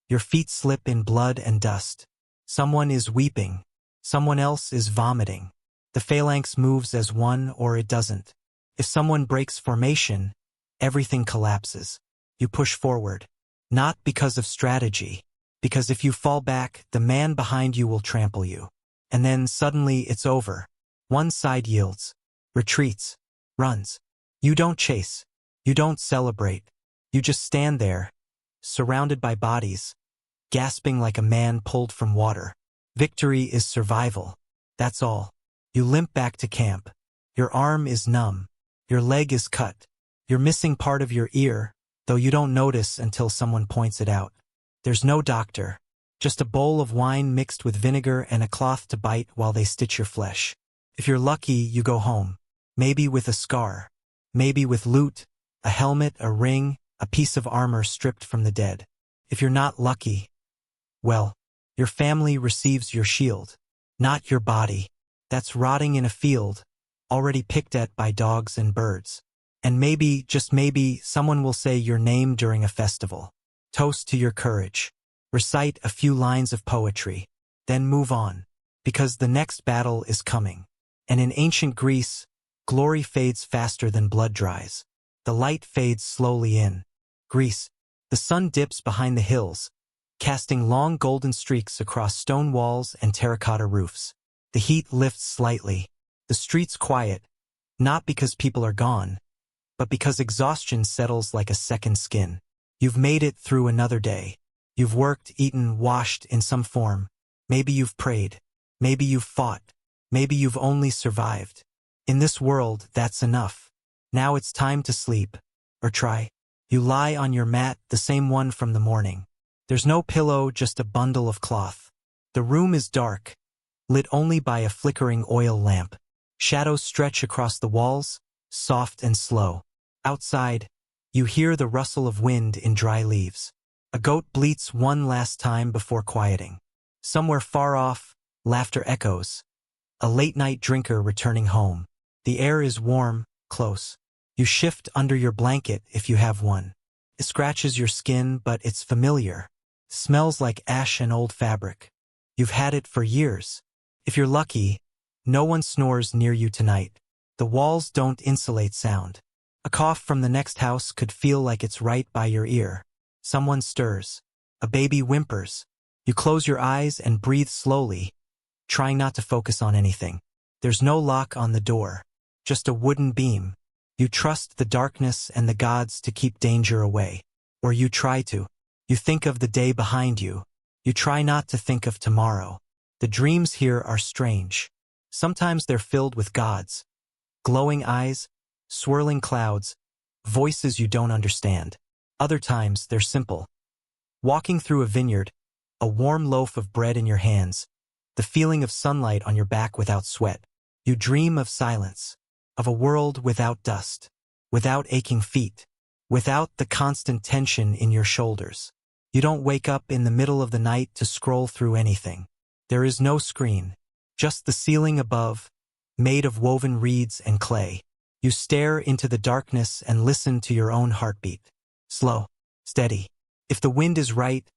Your feet slip in blood and dust. Someone is weeping. Someone else is vomiting. The phalanx moves as one or it doesn't. If someone breaks formation, everything collapses. You push forward. Not because of strategy. Because if you fall back, the man behind you will trample you. And then suddenly it's over. One side yields. Retreats. Runs. You don't chase. You don't celebrate. You just stand there, surrounded by bodies, gasping like a man pulled from water. Victory is survival. That's all. You limp back to camp. Your arm is numb. Your leg is cut. You're missing part of your ear, though you don't notice until someone points it out. There's no doctor. Just a bowl of wine mixed with vinegar and a cloth to bite while they stitch your flesh. If you're lucky, you go home. Maybe with a scar. Maybe with loot, a helmet, a ring, a piece of armor stripped from the dead. If you're not lucky, well, your family receives your shield, not your body. That's rotting in a field, already picked at by dogs and birds. And maybe, just maybe, someone will say your name during a festival. Toast to your courage. Recite a few lines of poetry. Then move on. Because the next battle is coming. And in ancient Greece, glory fades faster than blood dries. The light fades slowly in. Greece. The sun dips behind the hills, casting long golden streaks across stone walls and terracotta roofs. The heat lifts slightly. The streets quiet, not because people are gone, but because exhaustion settles like a second skin. You've made it through another day. You've worked, eaten, washed in some form. Maybe you've prayed. Maybe you've fought. Maybe you've only survived. In this world, that's enough. Now it's time to sleep. Or try. You lie on your mat, the same one from the morning. There's no pillow, just a bundle of cloth. The room is dark, lit only by a flickering oil lamp. Shadows stretch across the walls, soft and slow. Outside, you hear the rustle of wind in dry leaves. A goat bleats one last time before quieting. Somewhere far off, laughter echoes. A late-night drinker returning home. The air is warm, close. You shift under your blanket if you have one. It scratches your skin, but it's familiar. Smells like ash and old fabric. You've had it for years. If you're lucky, no one snores near you tonight. The walls don't insulate sound. A cough from the next house could feel like it's right by your ear. Someone stirs. A baby whimpers. You close your eyes and breathe slowly, trying not to focus on anything. There's no lock on the door, just a wooden beam. You trust the darkness and the gods to keep danger away. Or you try to. You think of the day behind you. You try not to think of tomorrow. The dreams here are strange. Sometimes they're filled with gods, glowing eyes, swirling clouds, voices you don't understand. Other times they're simple. Walking through a vineyard, a warm loaf of bread in your hands, the feeling of sunlight on your back without sweat. You dream of silence, of a world without dust, without aching feet, without the constant tension in your shoulders. You don't wake up in the middle of the night to scroll through anything. There is no screen, just the ceiling above, made of woven reeds and clay. You stare into the darkness and listen to your own heartbeat. Slow, steady. If the wind is right,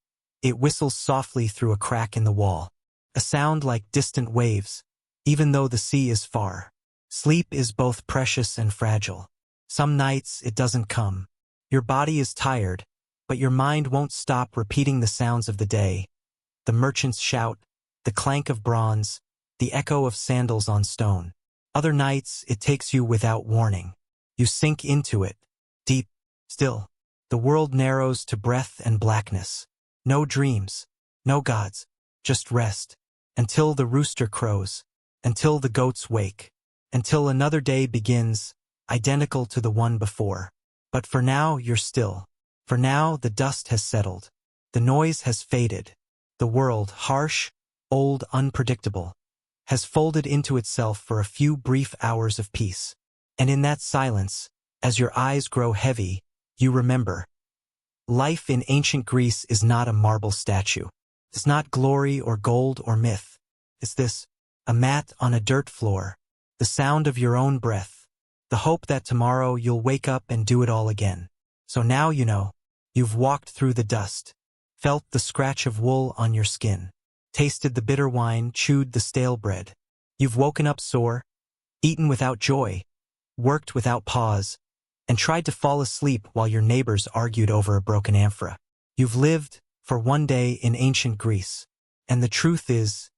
it whistles softly through a crack in the wall. A sound like distant waves, even though the sea is far. Sleep is both precious and fragile. Some nights it doesn't come. Your body is tired, but your mind won't stop repeating the sounds of the day. The merchant's shout, the clank of bronze, the echo of sandals on stone. Other nights it takes you without warning. You sink into it, deep, still. The world narrows to breath and blackness. No dreams, no gods, just rest. Until the rooster crows, until the goats wake, until another day begins, identical to the one before. But for now you're still. For now the dust has settled. The noise has faded. The world, harsh, old, unpredictable, has folded into itself for a few brief hours of peace. And in that silence, as your eyes grow heavy, you remember. Life in ancient Greece is not a marble statue. It's not glory or gold or myth. It's this, a mat on a dirt floor, the sound of your own breath, the hope that tomorrow you'll wake up and do it all again. So now you know. You've walked through the dust, felt the scratch of wool on your skin, tasted the bitter wine, chewed the stale bread. You've woken up sore, eaten without joy, worked without pause, and tried to fall asleep while your neighbors argued over a broken amphora. You've lived, for one day, in ancient Greece. And the truth is,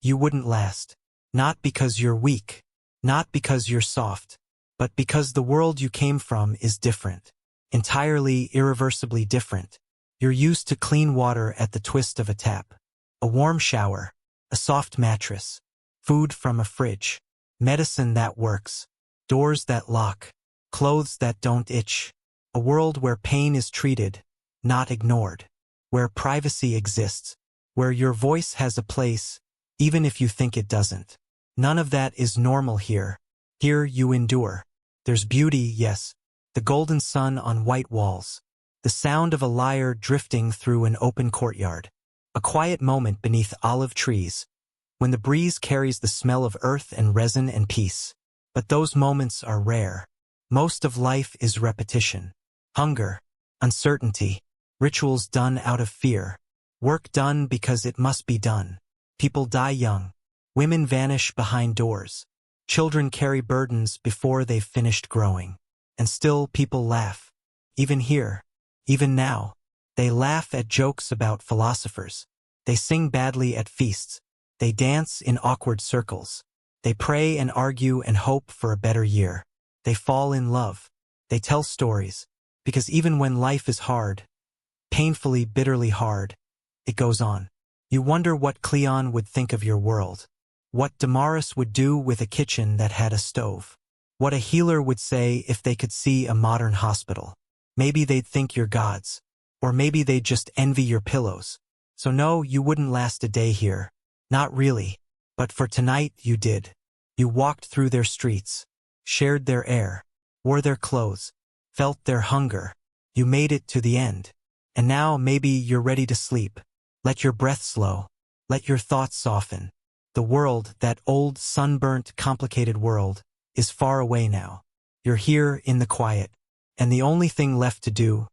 you wouldn't last. Not because you're weak, not because you're soft, but because the world you came from is different. Entirely, irreversibly different. You're used to clean water at the twist of a tap, a warm shower, a soft mattress, food from a fridge, medicine that works, doors that lock, clothes that don't itch, a world where pain is treated, not ignored, where privacy exists, where your voice has a place, even if you think it doesn't. None of that is normal here. Here you endure. There's beauty, yes, the golden sun on white walls, the sound of a lyre drifting through an open courtyard, a quiet moment beneath olive trees, when the breeze carries the smell of earth and resin and peace. But those moments are rare. Most of life is repetition. Hunger, uncertainty, rituals done out of fear, work done because it must be done. People die young. Women vanish behind doors. Children carry burdens before they've finished growing. And still people laugh. Even here, even now. They laugh at jokes about philosophers. They sing badly at feasts. They dance in awkward circles. They pray and argue and hope for a better year. They fall in love. They tell stories. Because even when life is hard, painfully, bitterly hard, it goes on. You wonder what Cleon would think of your world. What Damaris would do with a kitchen that had a stove. What a healer would say if they could see a modern hospital. Maybe they'd think you're gods. Or maybe they'd just envy your pillows. So no, you wouldn't last a day here. Not really. But for tonight, you did. You walked through their streets, shared their air, wore their clothes, felt their hunger. You made it to the end. And now maybe you're ready to sleep. Let your breath slow. Let your thoughts soften. The world, that old, sunburnt, complicated world, is far away now. You're here in the quiet. And the only thing left to do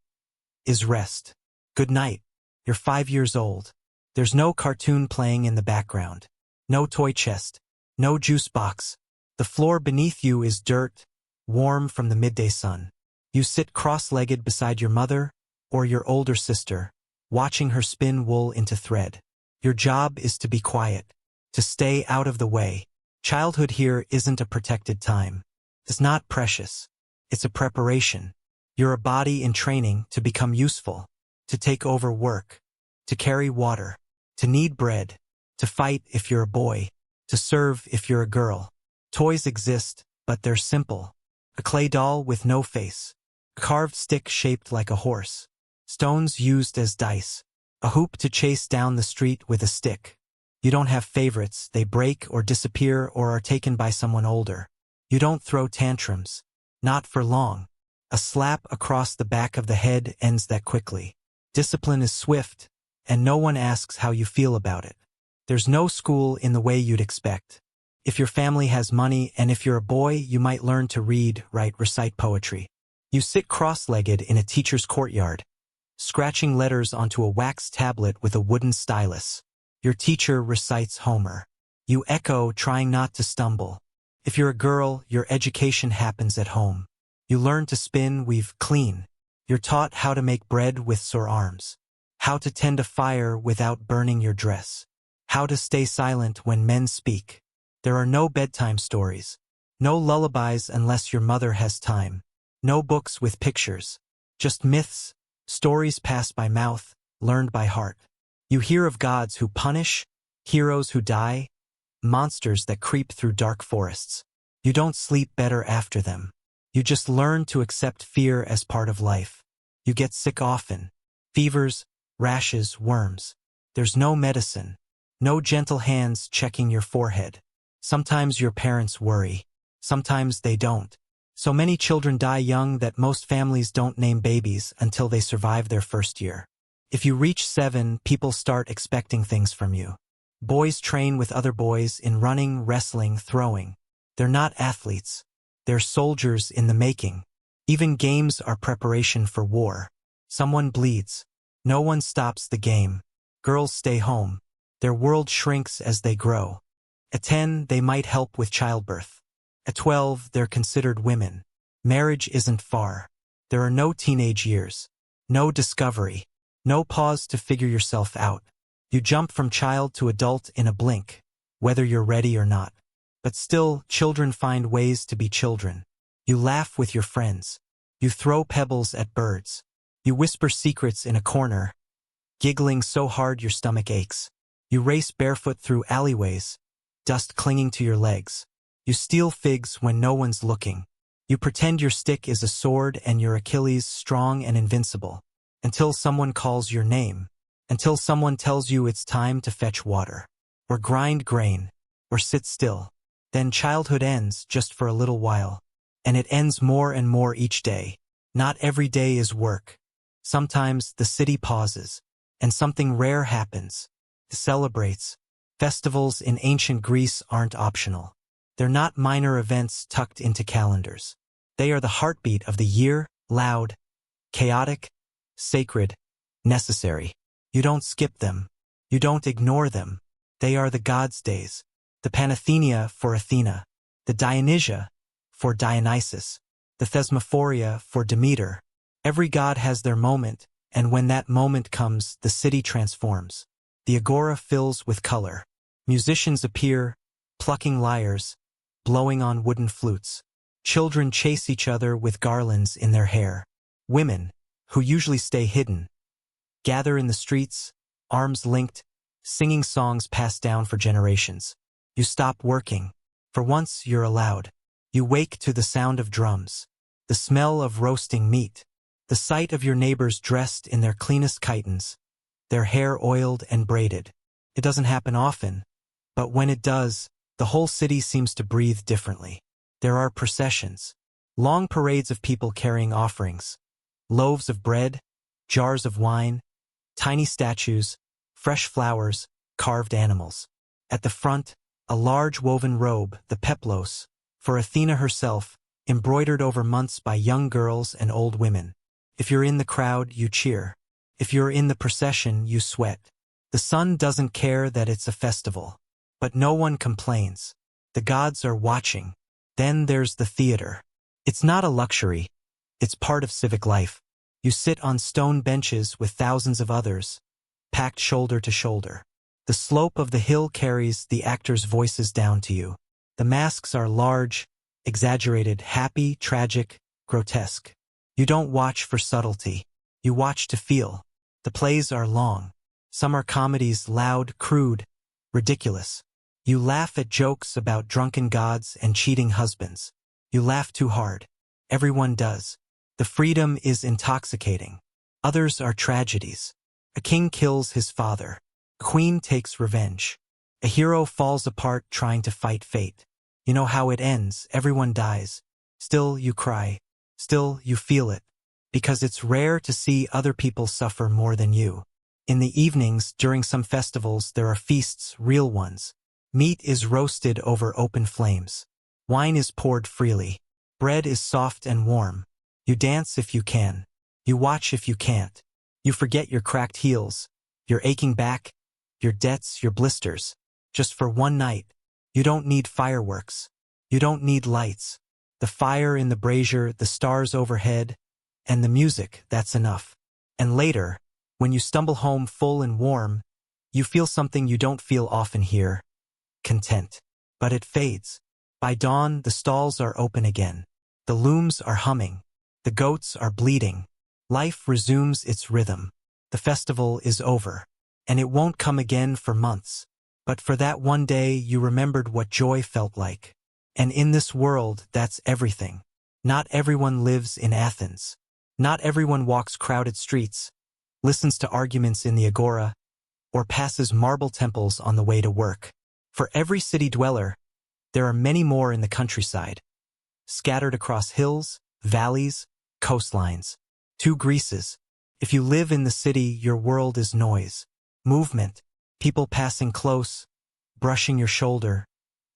is rest. Good night. You're 5 years old. There's no cartoon playing in the background. No toy chest. No juice box. The floor beneath you is dirt, warm from the midday sun. You sit cross-legged beside your mother or your older sister, watching her spin wool into thread. Your job is to be quiet, to stay out of the way. Childhood here isn't a protected time. It's not precious. It's a preparation. You're a body in training to become useful, to take over work, to carry water, to knead bread, To fight if you're a boy. To serve if you're a girl. Toys exist, but they're simple. A clay doll with no face. A carved stick shaped like a horse. Stones used as dice. A hoop to chase down the street with a stick. You don't have favorites, they break or disappear or are taken by someone older. You don't throw tantrums. Not for long. A slap across the back of the head ends that quickly. Discipline is swift, and no one asks how you feel about it. There's no school in the way you'd expect. If your family has money and if you're a boy, you might learn to read, write, recite poetry. You sit cross-legged in a teacher's courtyard, scratching letters onto a wax tablet with a wooden stylus. Your teacher recites Homer. You echo, trying not to stumble. If you're a girl, your education happens at home. You learn to spin, weave, clean. You're taught how to make bread with sore arms. How to tend a fire without burning your dress. How to stay silent when men speak. There are no bedtime stories. No lullabies unless your mother has time. No books with pictures. Just myths, stories passed by mouth, learned by heart. You hear of gods who punish, heroes who die, monsters that creep through dark forests. You don't sleep better after them. You just learn to accept fear as part of life. You get sick often. Fevers, rashes, worms. There's no medicine. No gentle hands checking your forehead. Sometimes your parents worry. Sometimes they don't. So many children die young that most families don't name babies until they survive their first year. If you reach 7, people start expecting things from you. Boys train with other boys in running, wrestling, throwing. They're not athletes. They're soldiers in the making. Even games are preparation for war. Someone bleeds. No one stops the game. Girls stay home. Their world shrinks as they grow. At 10, they might help with childbirth. At 12, they're considered women. Marriage isn't far. There are no teenage years. No discovery. No pause to figure yourself out. You jump from child to adult in a blink, whether you're ready or not. But still, children find ways to be children. You laugh with your friends. You throw pebbles at birds. You whisper secrets in a corner, giggling so hard your stomach aches. You race barefoot through alleyways, dust clinging to your legs. You steal figs when no one's looking. You pretend your stick is a sword and your Achilles strong and invincible. Until someone calls your name. Until someone tells you it's time to fetch water. Or grind grain. Or sit still. Then childhood ends just for a little while. And it ends more and more each day. Not every day is work. Sometimes the city pauses. And something rare happens. It celebrates. Festivals in ancient Greece aren't optional. They're not minor events tucked into calendars. They are the heartbeat of the year, loud, chaotic, sacred, necessary. You don't skip them. You don't ignore them. They are the gods' days. The Panathenea for Athena. The Dionysia for Dionysus. The Thesmophoria for Demeter. Every god has their moment, and when that moment comes, the city transforms. The agora fills with color. Musicians appear, plucking lyres, blowing on wooden flutes. Children chase each other with garlands in their hair. Women, who usually stay hidden, gather in the streets, arms linked, singing songs passed down for generations. You stop working. For once, you're allowed. You wake to the sound of drums, the smell of roasting meat, the sight of your neighbors dressed in their cleanest chitons, their hair oiled and braided. It doesn't happen often, but when it does, the whole city seems to breathe differently. There are processions, long parades of people carrying offerings, loaves of bread, jars of wine, tiny statues, fresh flowers, carved animals. At the front, a large woven robe, the peplos, for Athena herself, embroidered over months by young girls and old women. If you're in the crowd, you cheer. If you're in the procession, you sweat. The sun doesn't care that it's a festival. But no one complains. The gods are watching. Then there's the theater. It's not a luxury. It's part of civic life. You sit on stone benches with thousands of others, packed shoulder to shoulder. The slope of the hill carries the actors' voices down to you. The masks are large, exaggerated, happy, tragic, grotesque. You don't watch for subtlety. You watch to feel. The plays are long. Some are comedies, loud, crude. ridiculous. You laugh at jokes about drunken gods and cheating husbands. You laugh too hard. Everyone does. The freedom is intoxicating. Others are tragedies. A king kills his father. A queen takes revenge. A hero falls apart trying to fight fate. You know how it ends. Everyone dies. Still you cry. Still you feel it. Because it's rare to see other people suffer more than you. In the evenings, during some festivals, there are feasts, real ones. Meat is roasted over open flames. Wine is poured freely. Bread is soft and warm. You dance if you can. You watch if you can't. You forget your cracked heels, your aching back, your debts, your blisters. Just for one night. You don't need fireworks. You don't need lights. The fire in the brazier, the stars overhead, and the music, that's enough. And later, when you stumble home full and warm, you feel something you don't feel often here. Content. But it fades. By dawn, the stalls are open again. The looms are humming. The goats are bleating. Life resumes its rhythm. The festival is over. And it won't come again for months. But for that one day, you remembered what joy felt like. And in this world, that's everything. Not everyone lives in Athens. Not everyone walks crowded streets, listens to arguments in the agora, or passes marble temples on the way to work. For every city dweller, there are many more in the countryside, scattered across hills, valleys, coastlines. Two Greeces. If you live in the city, your world is noise, movement, people passing close, brushing your shoulder,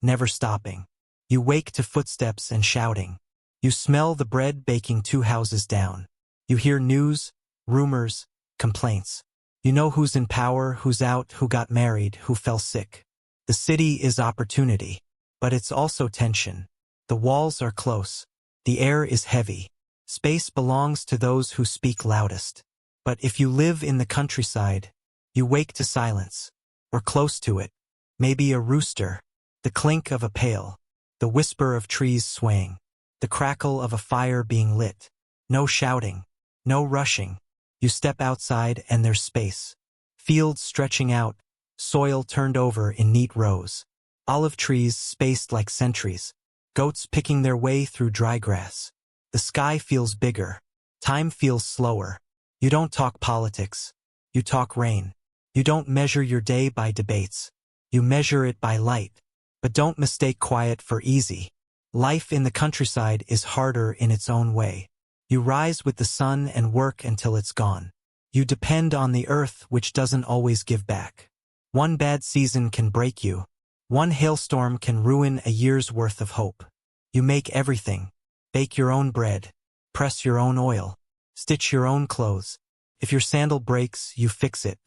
never stopping. You wake to footsteps and shouting. You smell the bread baking 2 houses down. You hear news, rumors, complaints. You know who's in power, who's out, who got married, who fell sick. The city is opportunity, but it's also tension. The walls are close. The air is heavy. Space belongs to those who speak loudest. But if you live in the countryside, you wake to silence, or close to it. Maybe a rooster, the clink of a pail, the whisper of trees swaying, the crackle of a fire being lit. No shouting, no rushing. You step outside and there's space. Fields stretching out, soil turned over in neat rows. Olive trees spaced like sentries. Goats picking their way through dry grass. The sky feels bigger. Time feels slower. You don't talk politics. You talk rain. You don't measure your day by debates. You measure it by light. But don't mistake quiet for easy. Life in the countryside is harder in its own way. You rise with the sun and work until it's gone. You depend on the earth, which doesn't always give back. One bad season can break you. One hailstorm can ruin a year's worth of hope. You make everything. Bake your own bread. Press your own oil. Stitch your own clothes. If your sandal breaks, you fix it.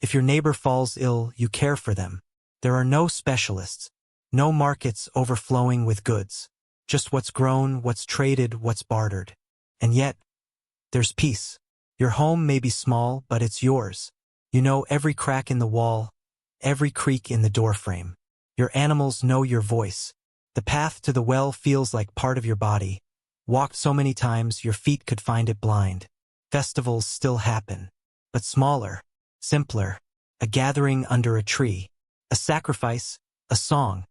If your neighbor falls ill, you care for them. There are no specialists. No markets overflowing with goods. Just what's grown, what's traded, what's bartered. And yet, there's peace. Your home may be small, but it's yours. You know every crack in the wall, every creak in the doorframe. Your animals know your voice. The path to the well feels like part of your body. Walked so many times, your feet could find it blind. Festivals still happen, but smaller, simpler. A gathering under a tree. A sacrifice, a song,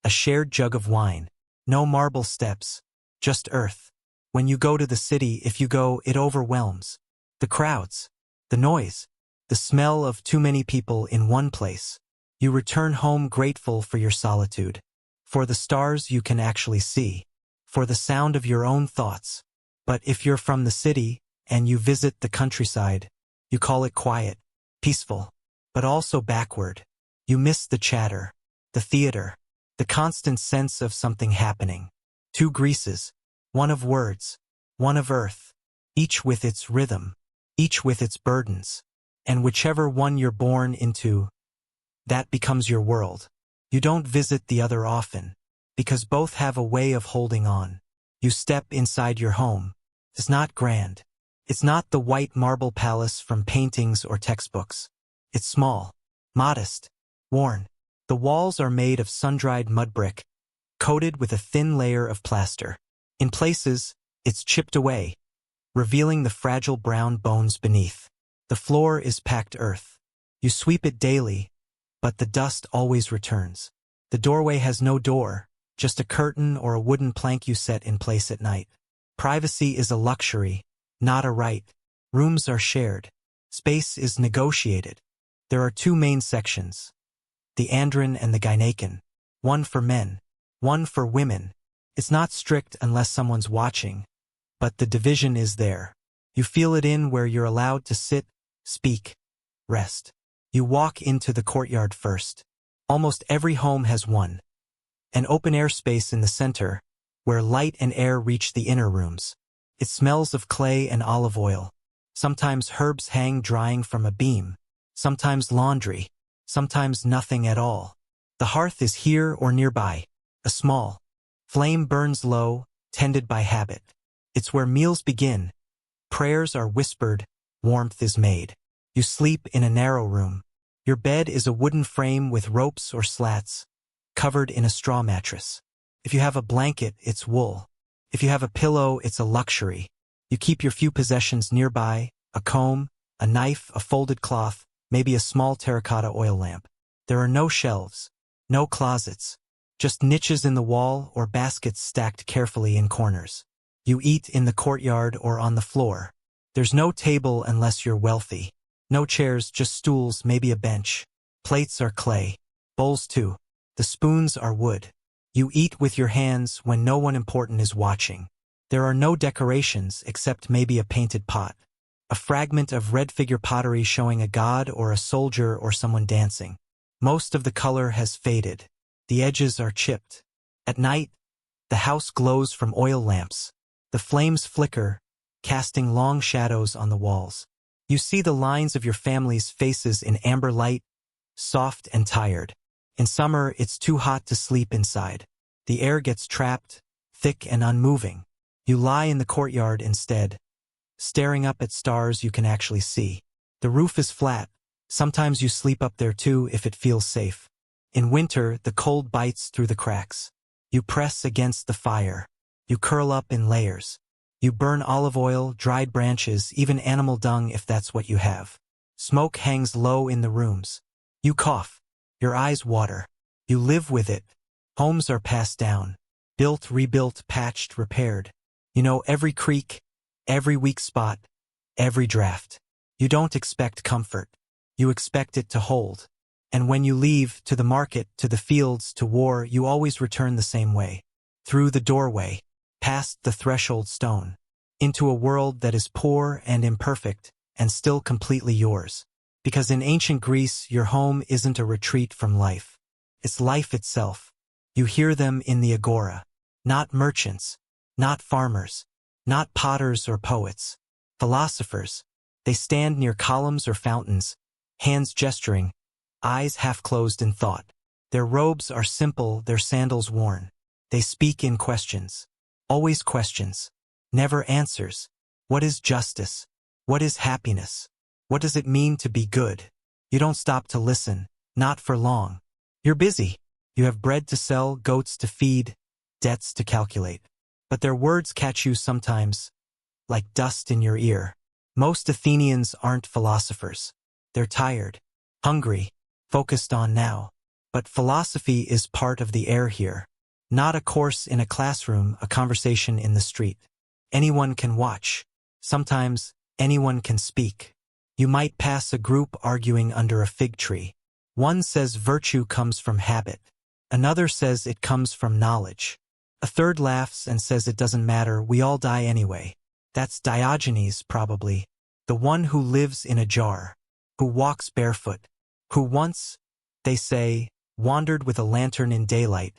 a shared jug of wine. No marble steps, just earth. When you go to the city, if you go, it overwhelms. The crowds, the noise, the smell of too many people in one place. You return home grateful for your solitude, for the stars you can actually see, for the sound of your own thoughts. But if you're from the city and you visit the countryside, you call it quiet, peaceful, but also backward. You miss the chatter, the theater, the constant sense of something happening. Two Greeces. One of words, one of earth, each with its rhythm, each with its burdens. And whichever one you're born into, that becomes your world. You don't visit the other often, because both have a way of holding on. You step inside your home. It's not grand. It's not the white marble palace from paintings or textbooks. It's small, modest, worn. The walls are made of sun-dried mud brick, coated with a thin layer of plaster. In places, it's chipped away, revealing the fragile brown bones beneath. The floor is packed earth. You sweep it daily, but the dust always returns. The doorway has no door, just a curtain or a wooden plank you set in place at night. Privacy is a luxury, not a right. Rooms are shared. Space is negotiated. There are two main sections, the andron and the gynaecon, one for men, one for women. It's not strict unless someone's watching, but the division is there. You feel it in where you're allowed to sit, speak, rest. You walk into the courtyard first. Almost every home has one. An open-air space in the center, where light and air reach the inner rooms. It smells of clay and olive oil. Sometimes herbs hang drying from a beam. Sometimes laundry. Sometimes nothing at all. The hearth is here or nearby. A small flame burns low, tended by habit. It's where meals begin. Prayers are whispered, warmth is made. You sleep in a narrow room. Your bed is a wooden frame with ropes or slats, covered in a straw mattress. If you have a blanket, it's wool. If you have a pillow, it's a luxury. You keep your few possessions nearby, a comb, a knife, a folded cloth, maybe a small terracotta oil lamp. There are no shelves, no closets, just niches in the wall or baskets stacked carefully in corners. You eat in the courtyard or on the floor. There's no table unless you're wealthy. No chairs, just stools, maybe a bench. Plates are clay. Bowls too. The spoons are wood. You eat with your hands when no one important is watching. There are no decorations except maybe a painted pot. A fragment of red figure pottery showing a god or a soldier or someone dancing. Most of the color has faded. The edges are chipped. At night, the house glows from oil lamps. The flames flicker, casting long shadows on the walls. You see the lines of your family's faces in amber light, soft and tired. In summer, it's too hot to sleep inside. The air gets trapped, thick and unmoving. You lie in the courtyard instead, staring up at stars you can actually see. The roof is flat. Sometimes you sleep up there too if it feels safe. In winter, the cold bites through the cracks. You press against the fire. You curl up in layers. You burn olive oil, dried branches, even animal dung if that's what you have. Smoke hangs low in the rooms. You cough. Your eyes water. You live with it. Homes are passed down. Built, rebuilt, patched, repaired. You know every creak, every weak spot, every draft. You don't expect comfort. You expect it to hold. And when you leave, to the market, to the fields, to war, you always return the same way. Through the doorway, past the threshold stone, into a world that is poor and imperfect, and still completely yours. Because in ancient Greece, your home isn't a retreat from life. It's life itself. You hear them in the agora. Not merchants, not farmers, not potters or poets. Philosophers. They stand near columns or fountains, hands gesturing, eyes half closed in thought. Their robes are simple, their sandals worn. They speak in questions. Always questions. Never answers. What is justice? What is happiness? What does it mean to be good? You don't stop to listen, not for long. You're busy. You have bread to sell, goats to feed, debts to calculate. But their words catch you sometimes, like dust in your ear. Most Athenians aren't philosophers. They're tired, hungry, focused on now. But philosophy is part of the air here. Not a course in a classroom, a conversation in the street. Anyone can watch. Sometimes, anyone can speak. You might pass a group arguing under a fig tree. One says virtue comes from habit. Another says it comes from knowledge. A third laughs and says it doesn't matter, we all die anyway. That's Diogenes, probably. The one who lives in a jar. Who walks barefoot. Who once, they say, wandered with a lantern in daylight,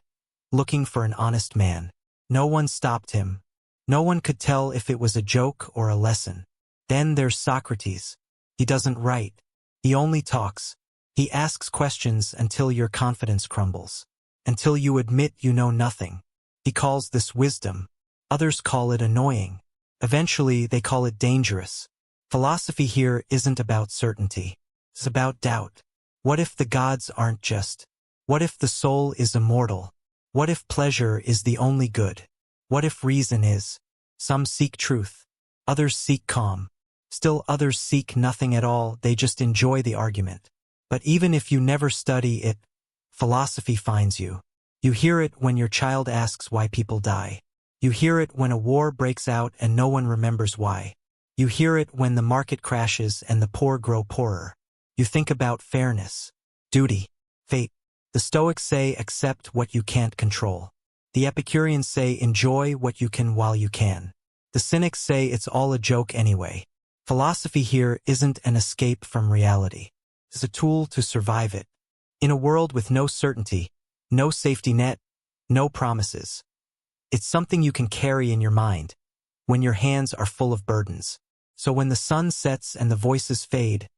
looking for an honest man. No one stopped him. No one could tell if it was a joke or a lesson. Then there's Socrates. He doesn't write. He only talks. He asks questions until your confidence crumbles. Until you admit you know nothing. He calls this wisdom. Others call it annoying. Eventually, they call it dangerous. Philosophy here isn't about certainty. It's about doubt. What if the gods aren't just? What if the soul is immortal? What if pleasure is the only good? What if reason is? Some seek truth. Others seek calm. Still others seek nothing at all, they just enjoy the argument. But even if you never study it, philosophy finds you. You hear it when your child asks why people die. You hear it when a war breaks out and no one remembers why. You hear it when the market crashes and the poor grow poorer. You think about fairness, duty, fate. The Stoics say accept what you can't control. The Epicureans say enjoy what you can while you can. The cynics say it's all a joke anyway. Philosophy here isn't an escape from reality. It's a tool to survive it. In a world with no certainty, no safety net, no promises. It's something you can carry in your mind when your hands are full of burdens. So when the sun sets and the voices fade,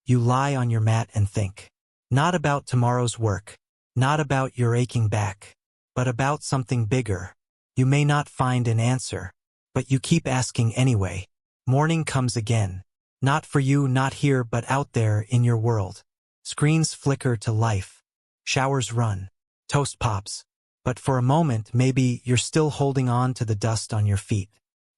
you lie on your mat and think. Not about tomorrow's work, not about your aching back, but about something bigger. You may not find an answer, but you keep asking anyway. Morning comes again. Not for you, not here, but out there in your world. Screens flicker to life. Showers run. Toast pops. But for a moment, maybe you're still holding on to the dust on your feet.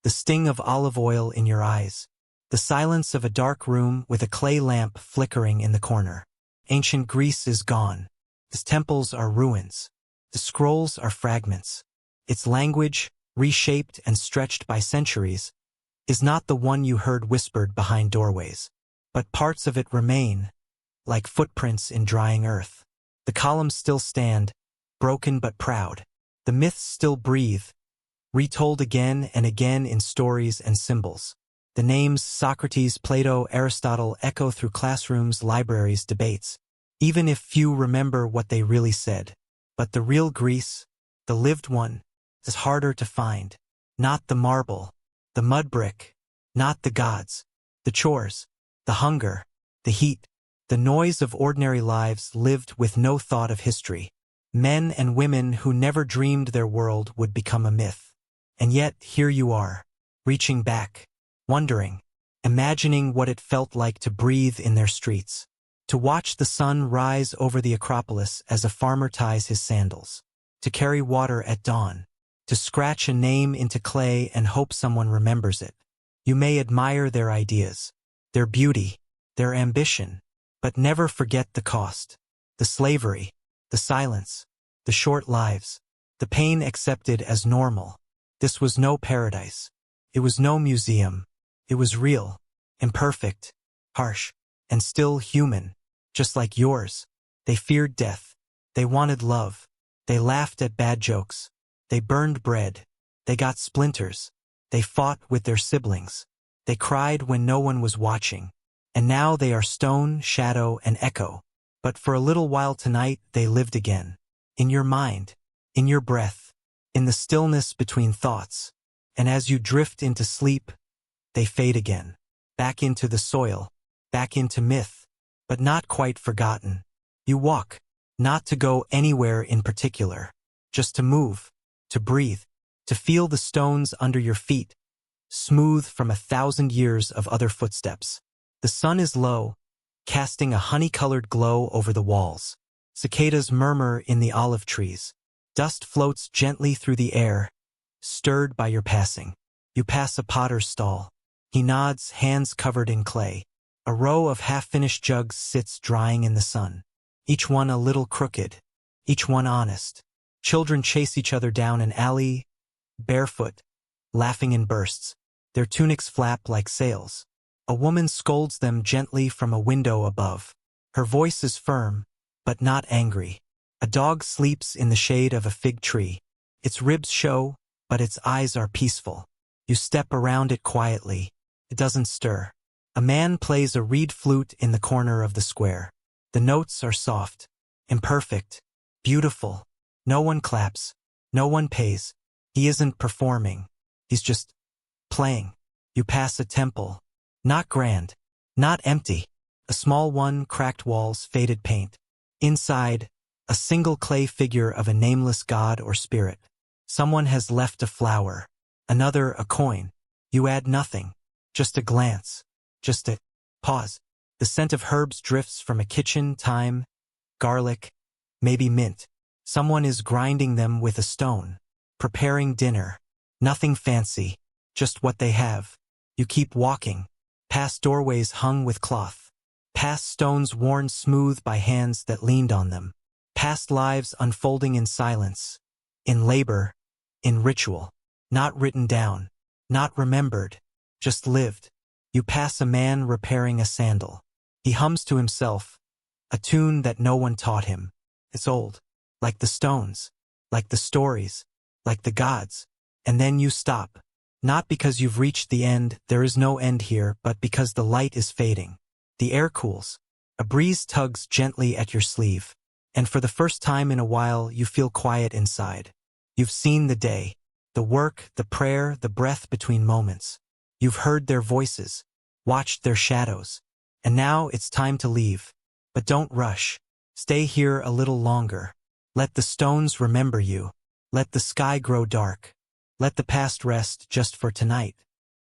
The sting of olive oil in your eyes. The silence of a dark room with a clay lamp flickering in the corner. Ancient Greece is gone. Its temples are ruins. The scrolls are fragments. Its language, reshaped and stretched by centuries, is not the one you heard whispered behind doorways. But parts of it remain, like footprints in drying earth. The columns still stand, broken but proud. The myths still breathe, retold again and again in stories and symbols. The names Socrates, Plato, Aristotle echo through classrooms, libraries, debates, even if few remember what they really said. But the real Greece, the lived one, is harder to find. Not the marble, the mud brick, not the gods, the chores, the hunger, the heat, the noise of ordinary lives lived with no thought of history. Men and women who never dreamed their world would become a myth. And yet, here you are, reaching back, wondering, imagining what it felt like to breathe in their streets, to watch the sun rise over the Acropolis as a farmer ties his sandals, to carry water at dawn, to scratch a name into clay and hope someone remembers it. You may admire their ideas, their beauty, their ambition, but never forget the cost, the slavery, the silence, the short lives, the pain accepted as normal. This was no paradise. It was no museum. It was real, imperfect, harsh, and still human, just like yours. They feared death. They wanted love. They laughed at bad jokes. They burned bread. They got splinters. They fought with their siblings. They cried when no one was watching. And now they are stone, shadow, and echo. But for a little while tonight they lived again. In your mind, in your breath, in the stillness between thoughts. And as you drift into sleep, they fade again. Back into the soil, back into myth, but not quite forgotten. You walk, not to go anywhere in particular, just to move, to breathe, to feel the stones under your feet, smooth from 1,000 years of other footsteps. The sun is low, casting a honey-colored glow over the walls. Cicadas murmur in the olive trees. Dust floats gently through the air, stirred by your passing. You pass a potter's stall. He nods, hands covered in clay. A row of half-finished jugs sits drying in the sun. Each one a little crooked, each one honest. Children chase each other down an alley, barefoot, laughing in bursts. Their tunics flap like sails. A woman scolds them gently from a window above. Her voice is firm, but not angry. A dog sleeps in the shade of a fig tree. Its ribs show, but its eyes are peaceful. You step around it quietly. It doesn't stir. A man plays a reed flute in the corner of the square. The notes are soft, imperfect, beautiful. No one claps. No one pays. He isn't performing. He's just playing. You pass a temple. Not grand. Not empty. A small one, cracked walls, faded paint. Inside, a single clay figure of a nameless god or spirit. Someone has left a flower. Another a coin. You add nothing. Just a glance. Just a pause. The scent of herbs drifts from a kitchen, thyme, garlic, maybe mint. Someone is grinding them with a stone. Preparing dinner. Nothing fancy. Just what they have. You keep walking. Past doorways hung with cloth. Past stones worn smooth by hands that leaned on them. Past lives unfolding in silence, in labor, in ritual. Not written down, not remembered, just lived. You pass a man repairing a sandal. He hums to himself, a tune that no one taught him. It's old, like the stones, like the stories, like the gods. And then you stop. Not because you've reached the end, there is no end here, but because the light is fading. The air cools. A breeze tugs gently at your sleeve. And for the first time in a while, you feel quiet inside. You've seen the day, the work, the prayer, the breath between moments. You've heard their voices, watched their shadows. And now it's time to leave. But don't rush. Stay here a little longer. Let the stones remember you. Let the sky grow dark. Let the past rest just for tonight.